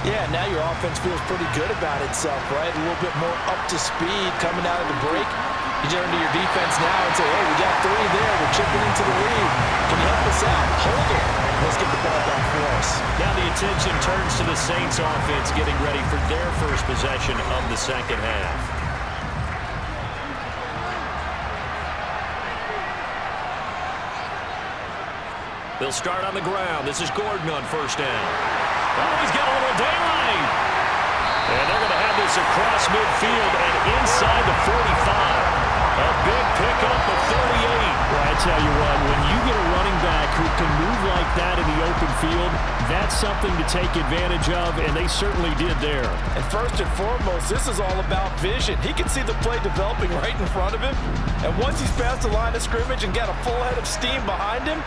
Yeah, now your offense feels pretty good about itself, right? A little bit more up to speed coming out of the break. You turn to your defense now and say, hey, we got 3 there. We're chipping into the lead. Can you help us out? Hold it. Let's get the ball back for us. Now the attention turns to the Saints offense getting ready for their first possession of the second half. They'll start on the ground. This is Gordon on first down. Oh, he's got a little daylight. And they're going to have this across midfield and inside the 45. A big pickup of 38. Well, I tell you what, when you get a running back who can move like that in the open field, that's something to take advantage of, and they certainly did there. And first and foremost, this is all about vision. He can see the play developing right in front of him, and once he's past the line of scrimmage and got a full head of steam behind him,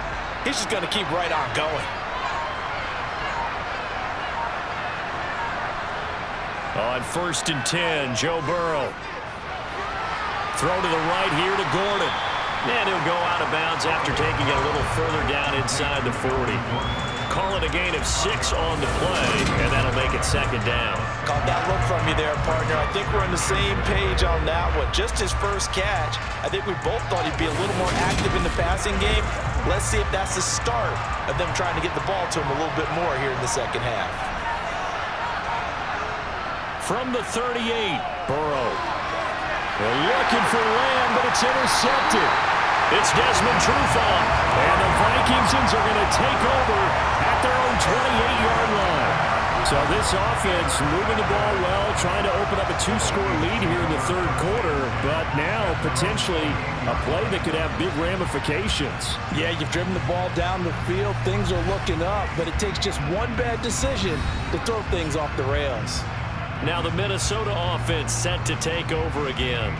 he's just going to keep right on going. On 1st and 10, Joe Burrow. Throw to the right here to Gordon. And he'll go out of bounds after taking it a little further down inside the 40. Call it a gain of 6 on the play, and that'll make it 2nd down. Caught that look from you there, partner. I think we're on the same page on that one. Just his first catch. I think we both thought he'd be a little more active in the passing game. Let's see if that's the start of them trying to get the ball to him a little bit more here in the second half. From the 38, Burrow. They're looking for Lamb, but it's intercepted. It's Desmond Trufant, and the Vikings are going to take over at their own 28-yard line. So this offense moving the ball well, trying to open up a 2-score lead here in the 3rd quarter, but now potentially a play that could have big ramifications. Yeah, you've driven the ball down the field. Things are looking up, but it takes just one bad decision to throw things off the rails. Now the Minnesota offense set to take over again.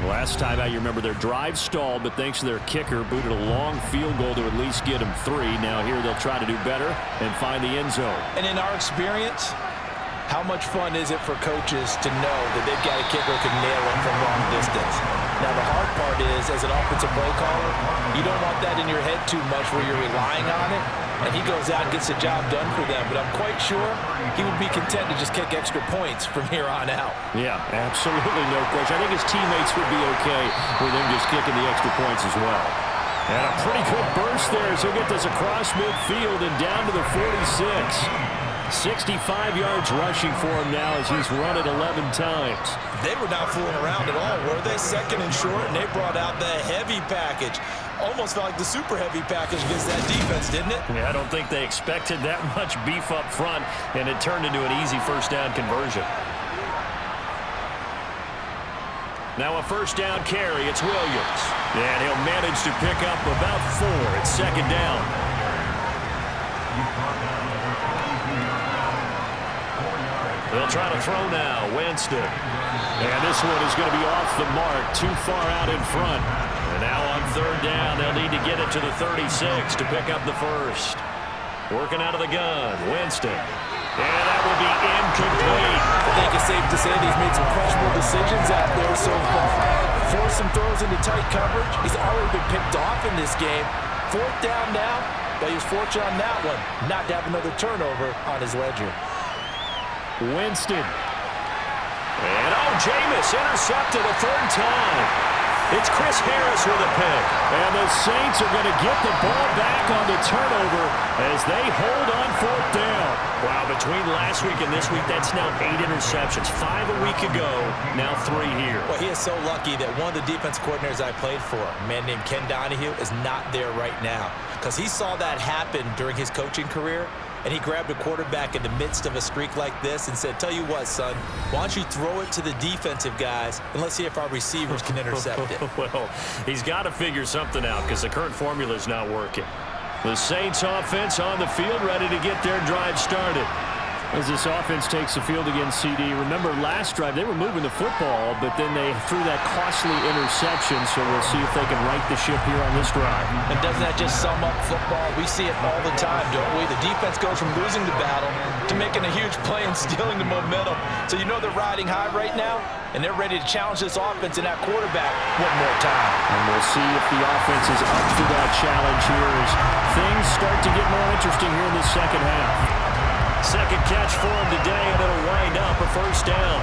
Last time out, you remember their drive stalled, but thanks to their kicker, booted a long field goal to at least get them 3. Now here they'll try to do better and find the end zone. And in our experience, how much fun is it for coaches to know that they've got a kicker who can nail it from long distance? Now the hard part is, as an offensive play caller, you don't want that in your head too much where you're relying on it. And he goes out and gets the job done for them. But I'm quite sure he would be content to just kick extra points from here on out. Yeah, absolutely no question. I think his teammates would be okay with him just kicking the extra points as well. And a pretty good burst there as he'll get this across midfield and down to the 46. 65 yards rushing for him now as he's run it 11 times. They were not fooling around at all, were they? 2nd and short, and they brought out the heavy package. Almost felt like the super heavy package against that defense, didn't it? Yeah, I don't think they expected that much beef up front, and it turned into an easy 1st down conversion. Now a 1st down carry. It's Williams. And he'll manage to pick up about 4. It's 2nd down. They'll try to throw now. Winston. And this one is going to be off the mark. Too far out in front. And now on 3rd down, they'll need to get it to the 36 to pick up the 1st. Working out of the gun. Winston. And that will be incomplete. I think it's safe to say that he's made some questionable decisions out there so far. Forced some throws into tight coverage. He's already been picked off in this game. 4th down now, but he was fortunate on that one not to have another turnover on his ledger. Winston. And Jameis intercepted a 3rd time. It's Chris Harris with a pick. And the Saints are going to get the ball back on the turnover as they hold on 4th down. Wow, between last week and this week, that's now 8 interceptions. 5 a week ago, now 3 here. Well, he is so lucky that one of the defense coordinators I played for, a man named Ken Donahue, is not there right now. Because he saw that happen during his coaching career, and he grabbed a quarterback in the midst of a streak like this and said, tell you what, son, why don't you throw it to the defensive guys and let's see if our receivers can intercept it. Well, he's got to figure something out because the current formula is not working. The Saints offense on the field ready to get their drive started. As this offense takes the field against CD, remember last drive they were moving the football, but then they threw that costly interception, so we'll see if they can right the ship here on this drive. And doesn't that just sum up football? We see it all the time, don't we? The defense goes from losing the battle to making a huge play and stealing the momentum. So you know they're riding high right now, and they're ready to challenge this offense and that quarterback one more time. And we'll see if the offense is up for that challenge here as things start to get more interesting here in the second half. 2nd catch for him today, and it'll wind up a 1st down.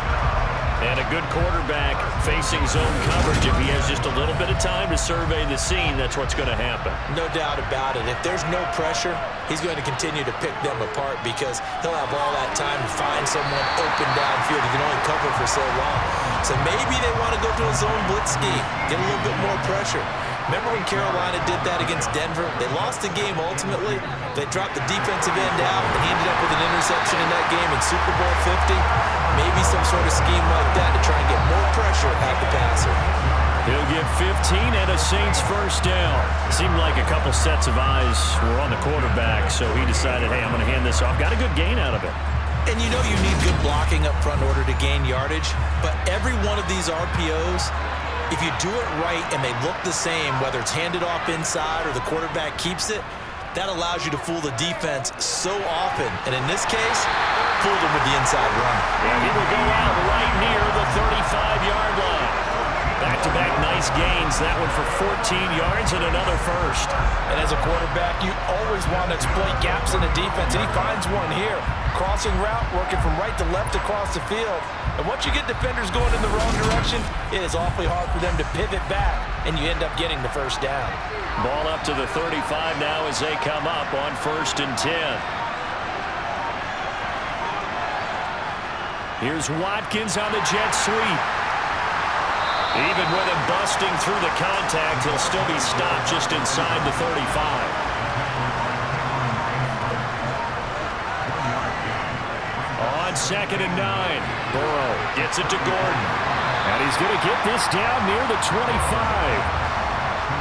And a good quarterback facing zone coverage. If he has just a little bit of time to survey the scene, that's what's going to happen. No doubt about it. If there's no pressure, he's going to continue to pick them apart because he'll have all that time to find someone open downfield. He can only cover for so long. So maybe they want to go to a zone blitz scheme, get a little bit more pressure. Remember when Carolina did that against Denver? They lost the game ultimately. They dropped the defensive end out, and he ended up with an interception in that game in Super Bowl 50. Maybe some sort of scheme like that to try and get more pressure at the passer. He'll get 15 and a Saints 1st down. Seemed like a couple sets of eyes were on the quarterback, so he decided, hey, I'm going to hand this off. Got a good gain out of it. And you know you need good blocking up front in order to gain yardage, but every one of these RPOs, if you do it right and they look the same, whether it's handed off inside or the quarterback keeps it, That allows you to fool the defense so often. And in this case, fooled them with the inside run. And he will go out right near the 35-yard line. Back-to-back nice gains. That one for 14 yards and another first. And as a quarterback, you always want to exploit gaps in the defense. And he finds one here. Crossing route, working from right to left across the field. And once you get defenders going in the wrong direction, it is awfully hard for them to pivot back, and you end up getting the first down. Ball up to the 35 now as they come up on 1st and 10. Here's Watkins on the jet sweep. Even with him busting through the contact, he'll still be stopped just inside the 35. On 2nd and 9, Burrow gets it to Gordon. And he's going to get this down near the 25.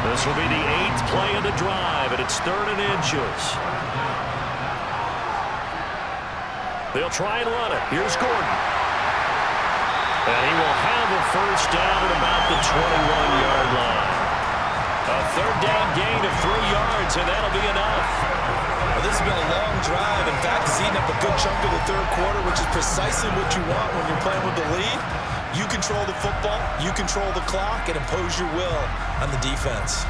This will be the 8th play of the drive, and it's 3rd and inches. They'll try and run it. Here's Gordon. And he will have a first down at about the 21-yard line. A 3rd down gain of 3 yards, and that'll be enough. Well, this has been a long drive. In fact, it's eaten up a good chunk of the 3rd quarter, which is precisely what you want when you're playing with the lead. You control the football, you control the clock, and impose your will on the defense.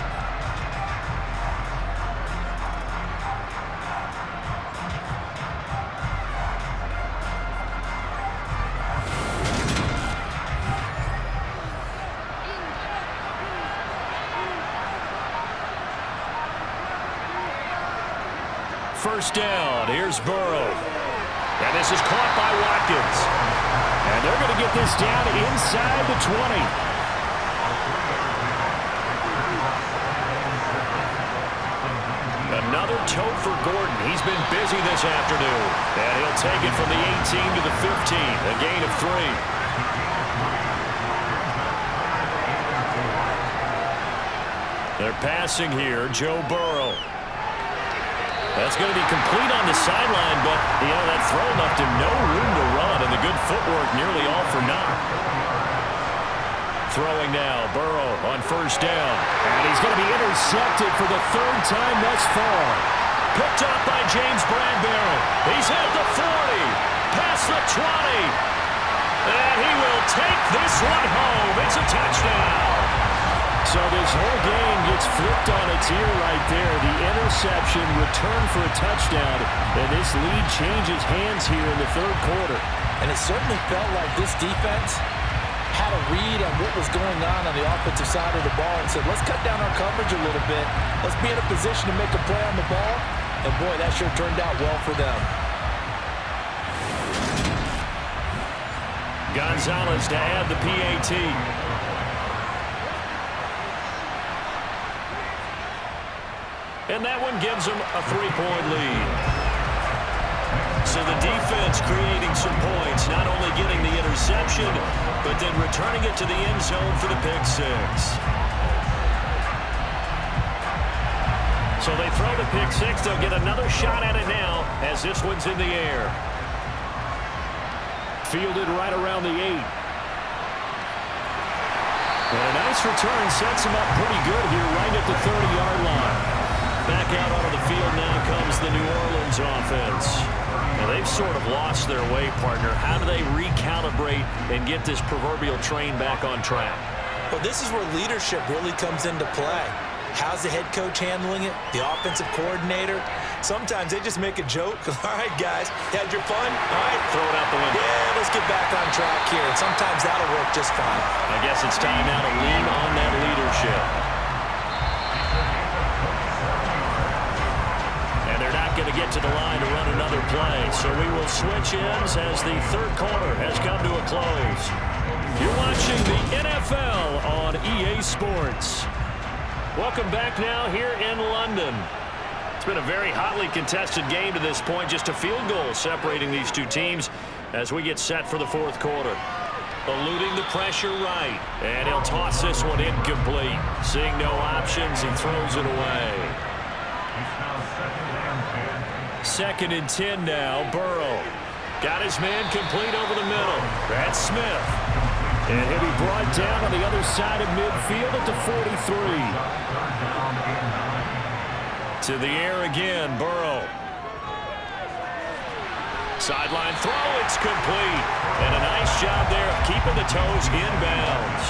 First down, here's Burrow. And this is caught by Watkins. And they're going to get this down inside the 20. Another tote for Gordon. He's been busy this afternoon. And he'll take it from the 18 to the 15, a gain of 3. They're passing here, Joe Burrow. That's going to be complete on the sideline, but, that throw left him no room to run, and the good footwork nearly all for naught. Throwing now, Burrow on 1st down, and he's going to be intercepted for the 3rd time thus far. Picked up by James Bradbury. He's at the 40, past the 20, and he will take this one home. It's a touchdown. So this whole game gets flipped on its ear right there. The interception, return for a touchdown, and this lead changes hands here in the 3rd quarter. And it certainly felt like this defense had a read on what was going on the offensive side of the ball and said, let's cut down our coverage a little bit. Let's be in a position to make a play on the ball. And, boy, that sure turned out well for them. Gonzalez to add the PAT. And that one gives them a 3-point lead. So the defense creating some points, not only getting the interception, but then returning it to the end zone for the pick 6. So they throw the pick 6. They'll get another shot at it now as this one's in the air. Fielded right around the 8. And a nice return sets him up pretty good here right at the 30-yard line. Back out onto the field now comes the New Orleans offense. Now they've sort of lost their way, partner. How do they recalibrate and get this proverbial train back on track? Well, this is where leadership really comes into play. How's the head coach handling it? The offensive coordinator? Sometimes they just make a joke. All right, guys, had your fun? All right. Throw it out the window. Yeah, let's get back on track here. And sometimes that'll work just fine. I guess it's time now to lean on that leadership. Going to get to the line to run another play. So we will switch ends as the 3rd quarter has come to a close. You're watching the NFL on EA Sports. Welcome back now here in London. It's been a very hotly contested game to this point. Just a field goal separating these two teams as we get set for the 4th quarter. Eluding the pressure right. And he'll toss this one incomplete. Seeing no options, he throws it away. 2nd and 10 now, Burrow. Got his man complete over the middle. That's Smith. And he'll be brought down on the other side of midfield at the 43. To the air again, Burrow. Sideline throw, it's complete. And a nice job there of keeping the toes inbounds.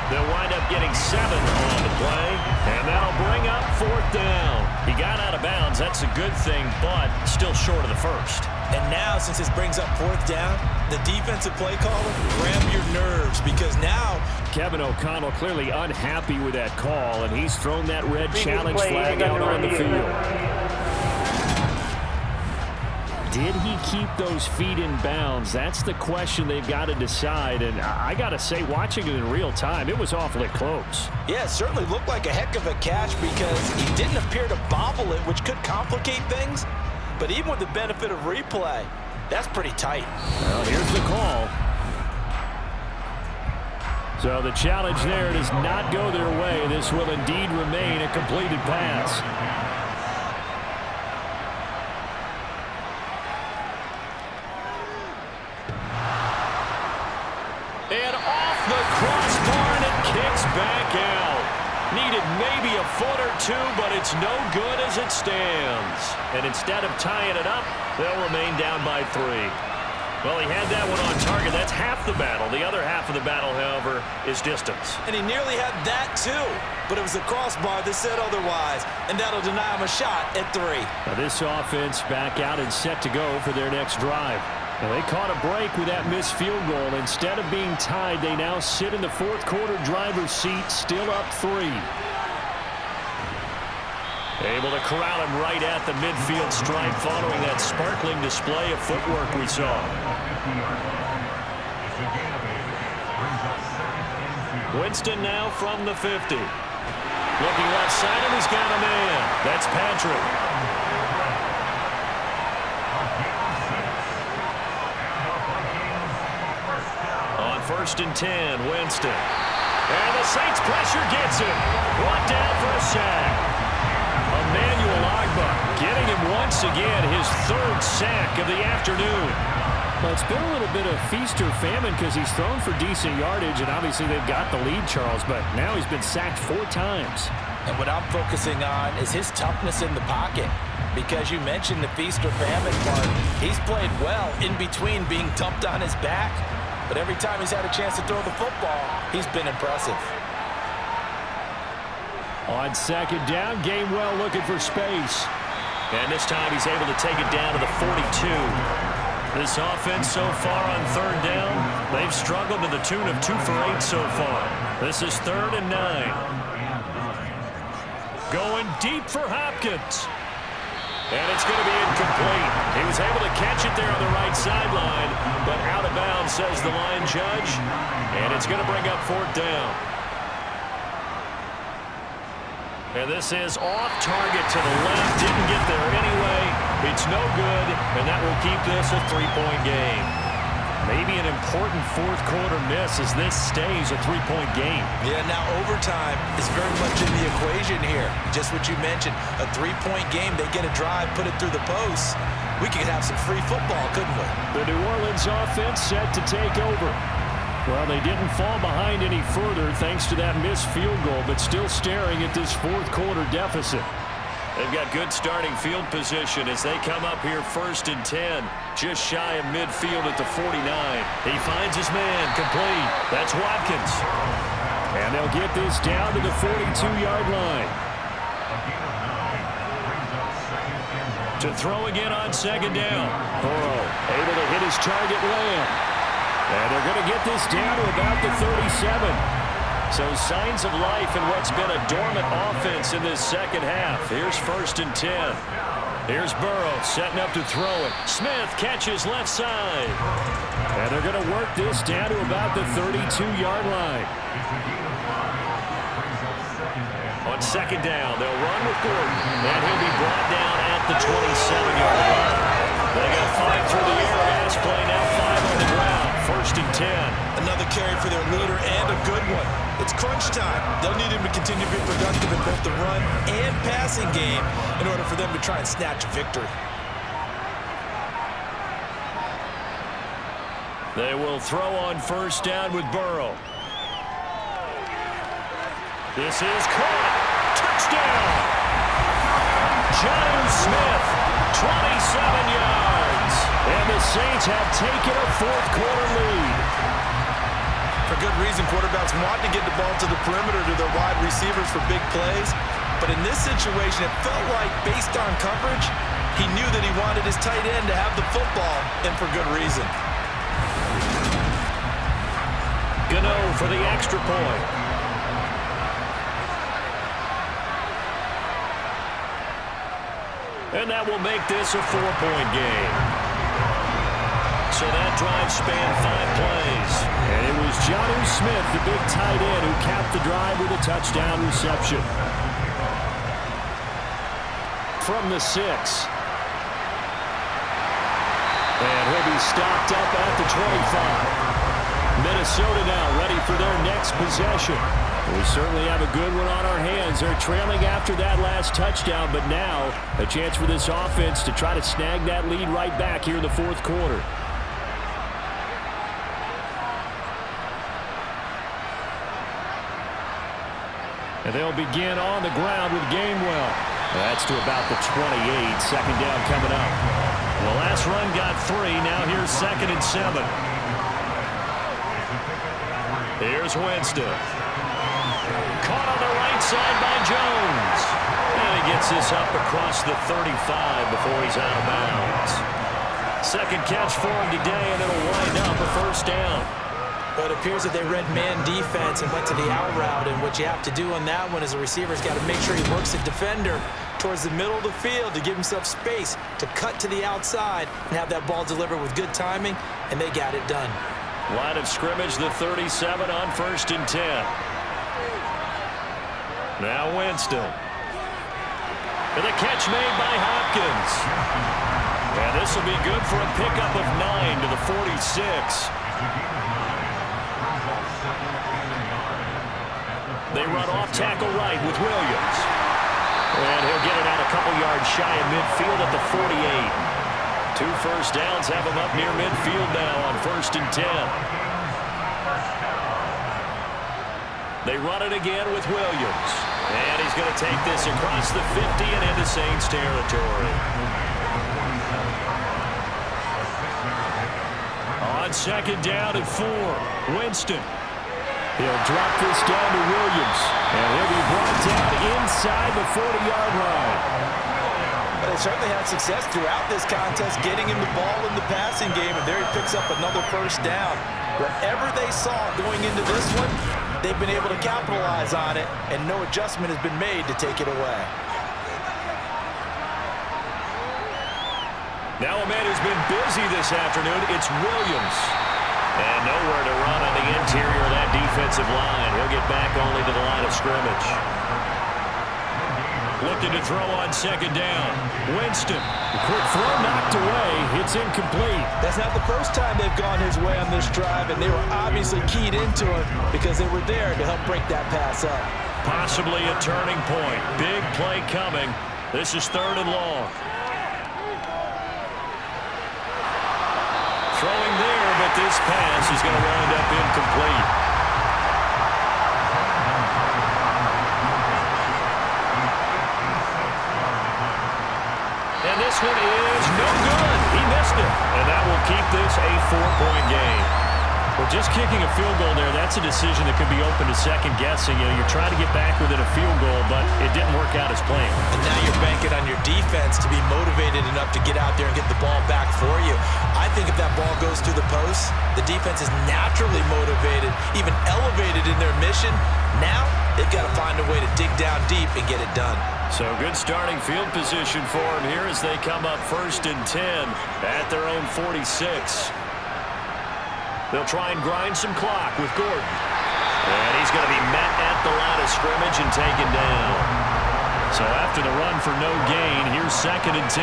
They'll wind up getting 7 on the play, and that'll bring up 4th down. He got out of bounds. That's a good thing, but still short of the first. And now, since this brings up 4th down, the defensive play caller, ram your nerves, because now Kevin O'Connell clearly unhappy with that call, and he's thrown that red challenge flag out on the field. Did he keep those feet in bounds? That's the question they've got to decide. And I got to say, watching it in real time, it was awfully close. Yeah, it certainly looked like a heck of a catch because he didn't appear to bobble it, which could complicate things. But even with the benefit of replay, that's pretty tight. Well, here's the call. So the challenge there does not go their way. This will indeed remain a completed pass. And off the crossbar, and it kicks back out. Needed maybe a foot or two, but it's no good as it stands. And instead of tying it up, they'll remain down by 3. Well, he had that one on target. That's half the battle. The other half of the battle, however, is distance. And he nearly had that, too. But it was the crossbar that said otherwise, and that'll deny him a shot at 3. Now this offense back out and set to go for their next drive. Now they caught a break with that missed field goal. Instead of being tied, they now sit in the 4th quarter driver's seat, still up 3. Able to corral him right at the midfield stripe following that sparkling display of footwork we saw. Winston now from the 50. Looking left side, and he's got a man. That's Patrick. On 1st and 10, Winston. And the Saints pressure gets him. Brought down for a sack. Emmanuel Ogbah getting him once again his 3rd sack of the afternoon. Well, it's been a little bit of feast or famine because he's thrown for decent yardage, and obviously they've got the lead, Charles, but now he's been sacked 4 times. And what I'm focusing on is his toughness in the pocket, because you mentioned the feast or famine part. He's played well in between being dumped on his back, but every time he's had a chance to throw the football, he's been impressive. On 2nd down, Gainwell looking for space. And this time he's able to take it down to the 42. This offense so far on 3rd down, they've struggled to the tune of 2 for 8 so far. This is 3rd and 9. Going deep for Hopkins. And it's going to be incomplete. He was able to catch it there on the right sideline, but out of bounds, says the line judge. And it's going to bring up 4th down. And this is off target to the left. Didn't get there anyway. It's no good, and that will keep this a 3-point game. Maybe an important 4th quarter miss as this stays a 3-point game. Yeah, now overtime is very much in the equation here. Just what you mentioned, a 3-point game. They get a drive, put it through the posts. We could have some free football, couldn't we? The New Orleans offense set to take over. Well, they didn't fall behind any further thanks to that missed field goal, but still staring at this 4th quarter deficit. They've got good starting field position as they come up here 1st and 10, just shy of midfield at the 49. He finds his man, complete. That's Watkins. And they'll get this down to the 42-yard line. To throw again on 2nd down. Burrow able to hit his target Lamb. And they're going to get this down to about the 37. So signs of life in what's been a dormant offense in this 2nd half. Here's 1st and 10. Here's Burrow setting up to throw it. Smith catches left side. And they're going to work this down to about the 32-yard line. On 2nd down, they'll run with Gordon. And he'll be brought down at the 27-yard line. They got 5 through the air. Pass play now 5 on the ground. 1st and 10. Another carry for their leader and a good one. It's crunch time. They'll need him to continue to be productive in both the run and passing game in order for them to try and snatch a victory. They will throw on 1st down with Burrow. This is caught. Touchdown. Jonnu Smith, 27 yards. And the Saints have taken a fourth-quarter lead. For good reason, quarterbacks want to get the ball to the perimeter to their wide receivers for big plays. But in this situation, it felt like, based on coverage, he knew that he wanted his tight end to have the football, and for good reason. Gano for the extra point. And that will make this a 4-point game. So that drive spanned 5 plays. And it was Jonnu Smith, the big tight end, who capped the drive with a touchdown reception. From the 6. And he'll be stopped up at the 25. Minnesota now ready for their next possession. We certainly have a good one on our hands. They're trailing after that last touchdown, but now a chance for this offense to try to snag that lead right back here in the fourth quarter. And they'll begin on the ground with Gainwell. That's to about the 28. Second down coming up. The last run got 3. Now here's 2nd and 7. Here's Winston. Caught on the right side by Jones. And he gets this up across the 35 before he's out of bounds. Second catch for him today, and it'll wind up a first down. But it appears that they read man defense and went to the out route, and what you have to do on that one is the receiver's got to make sure he works the defender towards the middle of the field to give himself space to cut to the outside and have that ball delivered with good timing, and they got it done. Line of scrimmage, the 37 on 1st and 10. Now Winston. And the catch made by Hopkins. And this will be good for a pickup of 9 to the 46. They run off tackle right with Williams. And he'll get it out a couple yards shy of midfield at the 48. 2 first downs have him up near midfield now on 1st and 10. They run it again with Williams. And he's going to take this across the 50 and into Saints territory. On 2nd down and 4, Winston. He'll drop this down to Williams. And he'll be brought down inside the 40-yard line. They certainly had success throughout this contest getting him the ball in the passing game, and there he picks up another first down. Whatever they saw going into this one, they've been able to capitalize on it, and no adjustment has been made to take it away. Now a man who's been busy this afternoon, it's Williams. And nowhere to run on the interior of that defensive line. He'll get back only to the line of scrimmage. Looking to throw on 2nd down. Winston. The quick throw knocked away. It's incomplete. That's not the first time they've gone his way on this drive, and they were obviously keyed into it because they were there to help break that pass up. Possibly a turning point. Big play coming. This is 3rd and long. Throwing there, but this pass is going to wind up incomplete. And this one is no good. He missed it. And that will keep this a 4-point game. Well, just kicking a field goal there, that's a decision that could be open to second guessing. You know, you're trying to get back within a field goal, but it didn't work out as planned. And now you're banking on your defense to be motivated enough to get out there and get the ball back for you. I think if that ball goes through the post, the defense is naturally motivated, even elevated in their mission. Now they've got to find a way to dig down deep and get it done. So good starting field position for them here as they come up 1st and 10 at their own 46. They'll try and grind some clock with Gordon. And he's going to be met at the line of scrimmage and taken down. So after the run for no gain, here's 2nd and 10.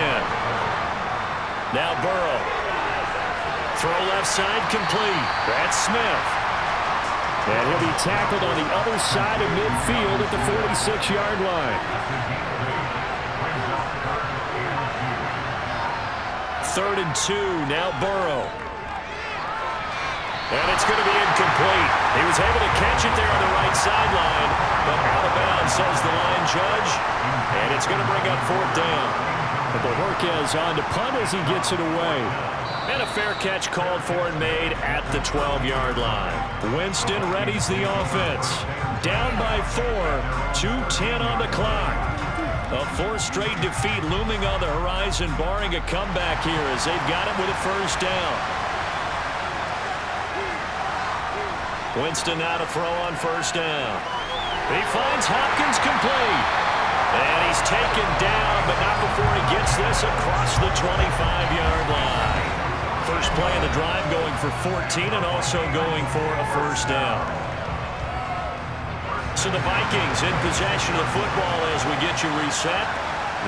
Now Burrow. Throw left side complete. That's Smith. And he'll be tackled on the other side of midfield at the 46-yard line. 3rd and 2, now Burrow. And it's going to be incomplete. He was able to catch it there on the right sideline, but out of bounds, says the line judge. And it's going to bring up 4th down. But the Jorquez on to punt as he gets it away. And a fair catch called for and made at the 12-yard line. Winston readies the offense. Down by 4, 2:10 on the clock. A 4th straight defeat looming on the horizon, barring a comeback here as they've got it with a 1st down. Winston now to throw on 1st down. He finds Hopkins complete. And he's taken down, but not before he gets this across the 25-yard line. First play of the drive going for 14 and also going for a 1st down. So the Vikings in possession of the football as we get you reset.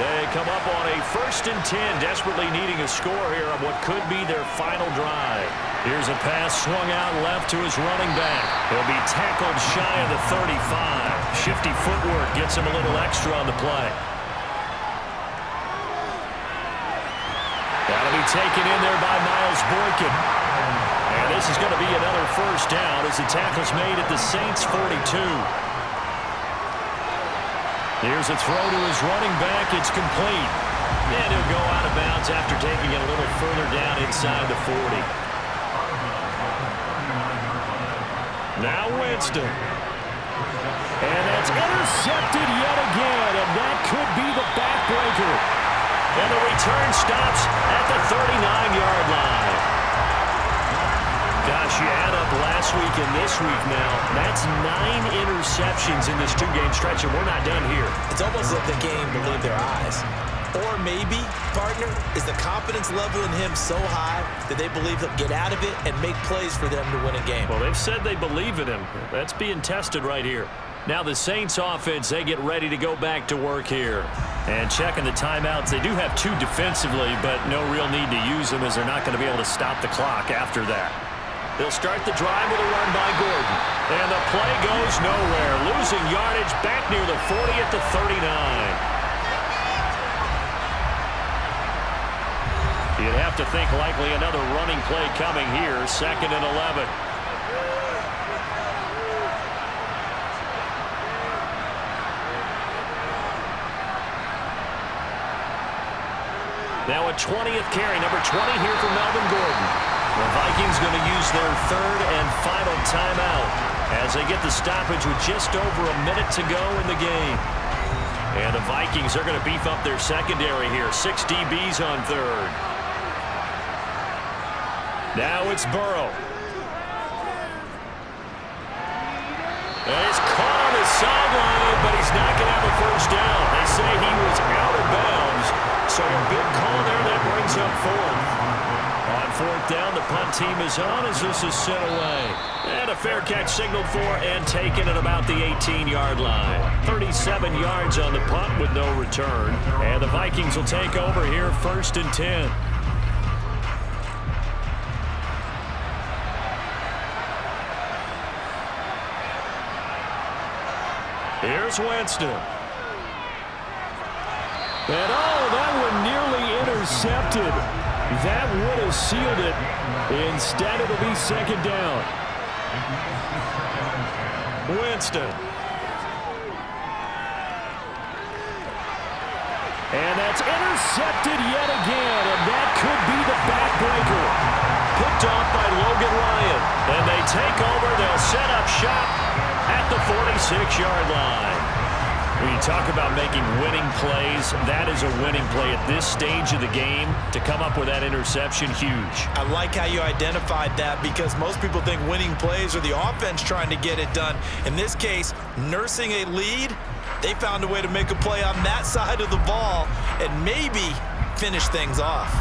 They come up on a 1st and 10, desperately needing a score here on what could be their final drive. Here's a pass swung out left to his running back. He'll be tackled shy of the 35. Shifty footwork gets him a little extra on the play. That'll be taken in there by Miles Boykin. And this is going to be another 1st down as the tackle's made at the Saints' 42. Here's a throw to his running back. It's complete. And he'll go out of bounds after taking it a little further down inside the 40. Now Winston. And that's intercepted yet again. And that could be the backbreaker. And the return stops at the 39-yard line. Gosh, you add up last week and this week now. That's 9 interceptions in this 2-game stretch, and we're not done here. It's almost like the game believed their eyes. Or maybe, partner, is the confidence level in him so high that they believe he'll get out of it and make plays for them to win a game. Well, they've said they believe in him. That's being tested right here. Now the Saints offense, they get ready to go back to work here. And checking the timeouts, they do have 2 defensively, but no real need to use them as they're not going to be able to stop the clock after that. They'll start the drive with a run by Gordon. And the play goes nowhere. Losing yardage back near the 40 at the 39. You'd have to think likely another running play coming here. 2nd and 11. Now a 20th carry, number 20 here for Melvin Gordon. The Vikings going to use their 3rd and final timeout as they get the stoppage with just over a minute to go in the game. And the Vikings are going to beef up their secondary here. 6 DBs on 3rd. Now it's Burrow. And he's caught on the sideline, but he's not going to have a 1st down. They say he was out of bounds. So a big call there that brings up 4th. On 4th down, the punt team is on as this is sent away. And a fair catch signaled for and taken at about the 18-yard line. 37 yards on the punt with no return. And the Vikings will take over here 1st and 10. Here's Winston. And that one nearly intercepted. That would have sealed it. Instead, it'll be 2nd down. Winston. And that's intercepted yet again, and that could be the backbreaker. Picked off by Logan Ryan. And they take over. They'll set up shop at the 46-yard line. When you talk about making winning plays, that is a winning play at this stage of the game. To come up with that interception, huge. I like how you identified that because most people think winning plays are the offense trying to get it done. In this case, nursing a lead, they found a way to make a play on that side of the ball and maybe finish things off.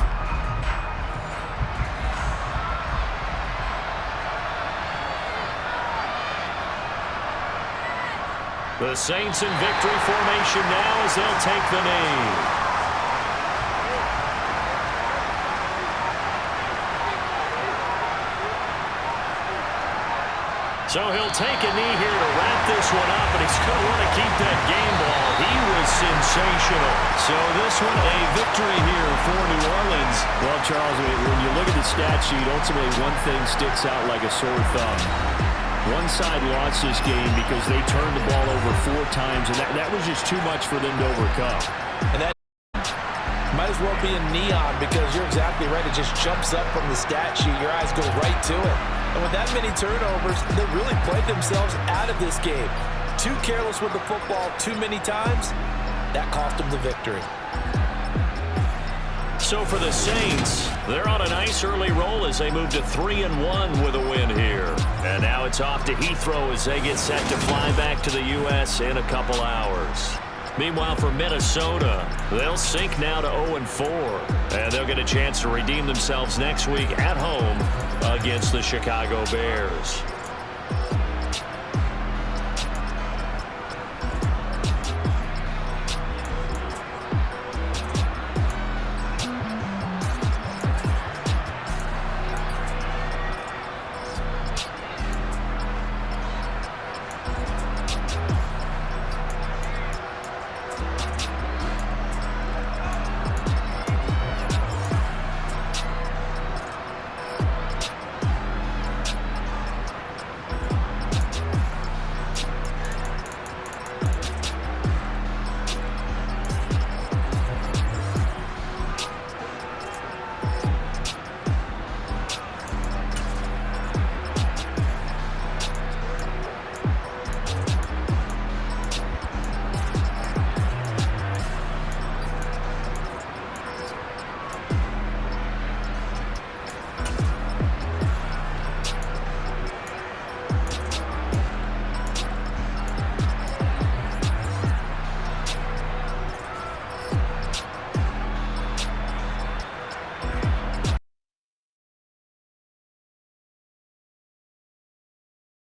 The Saints in victory formation now as they'll take the knee. So he'll take a knee here to wrap this one up, and he's going to want to keep that game ball. He was sensational. So this one a victory here for New Orleans. Well, Charles, when you look at the stat sheet, ultimately one thing sticks out like a sore thumb. One side lost this game because they turned the ball over 4 times, and that was just too much for them to overcome. And that might as well be in neon because you're exactly right. It just jumps up from the stat sheet. Your eyes go right to it. And with that many turnovers, they really played themselves out of this game. Too careless with the football too many times. That cost them the victory. So for the Saints, they're on a nice early roll as they move to 3-1 with a win here. And now it's off to Heathrow as they get set to fly back to the U.S. in a couple hours. Meanwhile, for Minnesota, they'll sink now to 0-4. And they'll get a chance to redeem themselves next week at home against the Chicago Bears.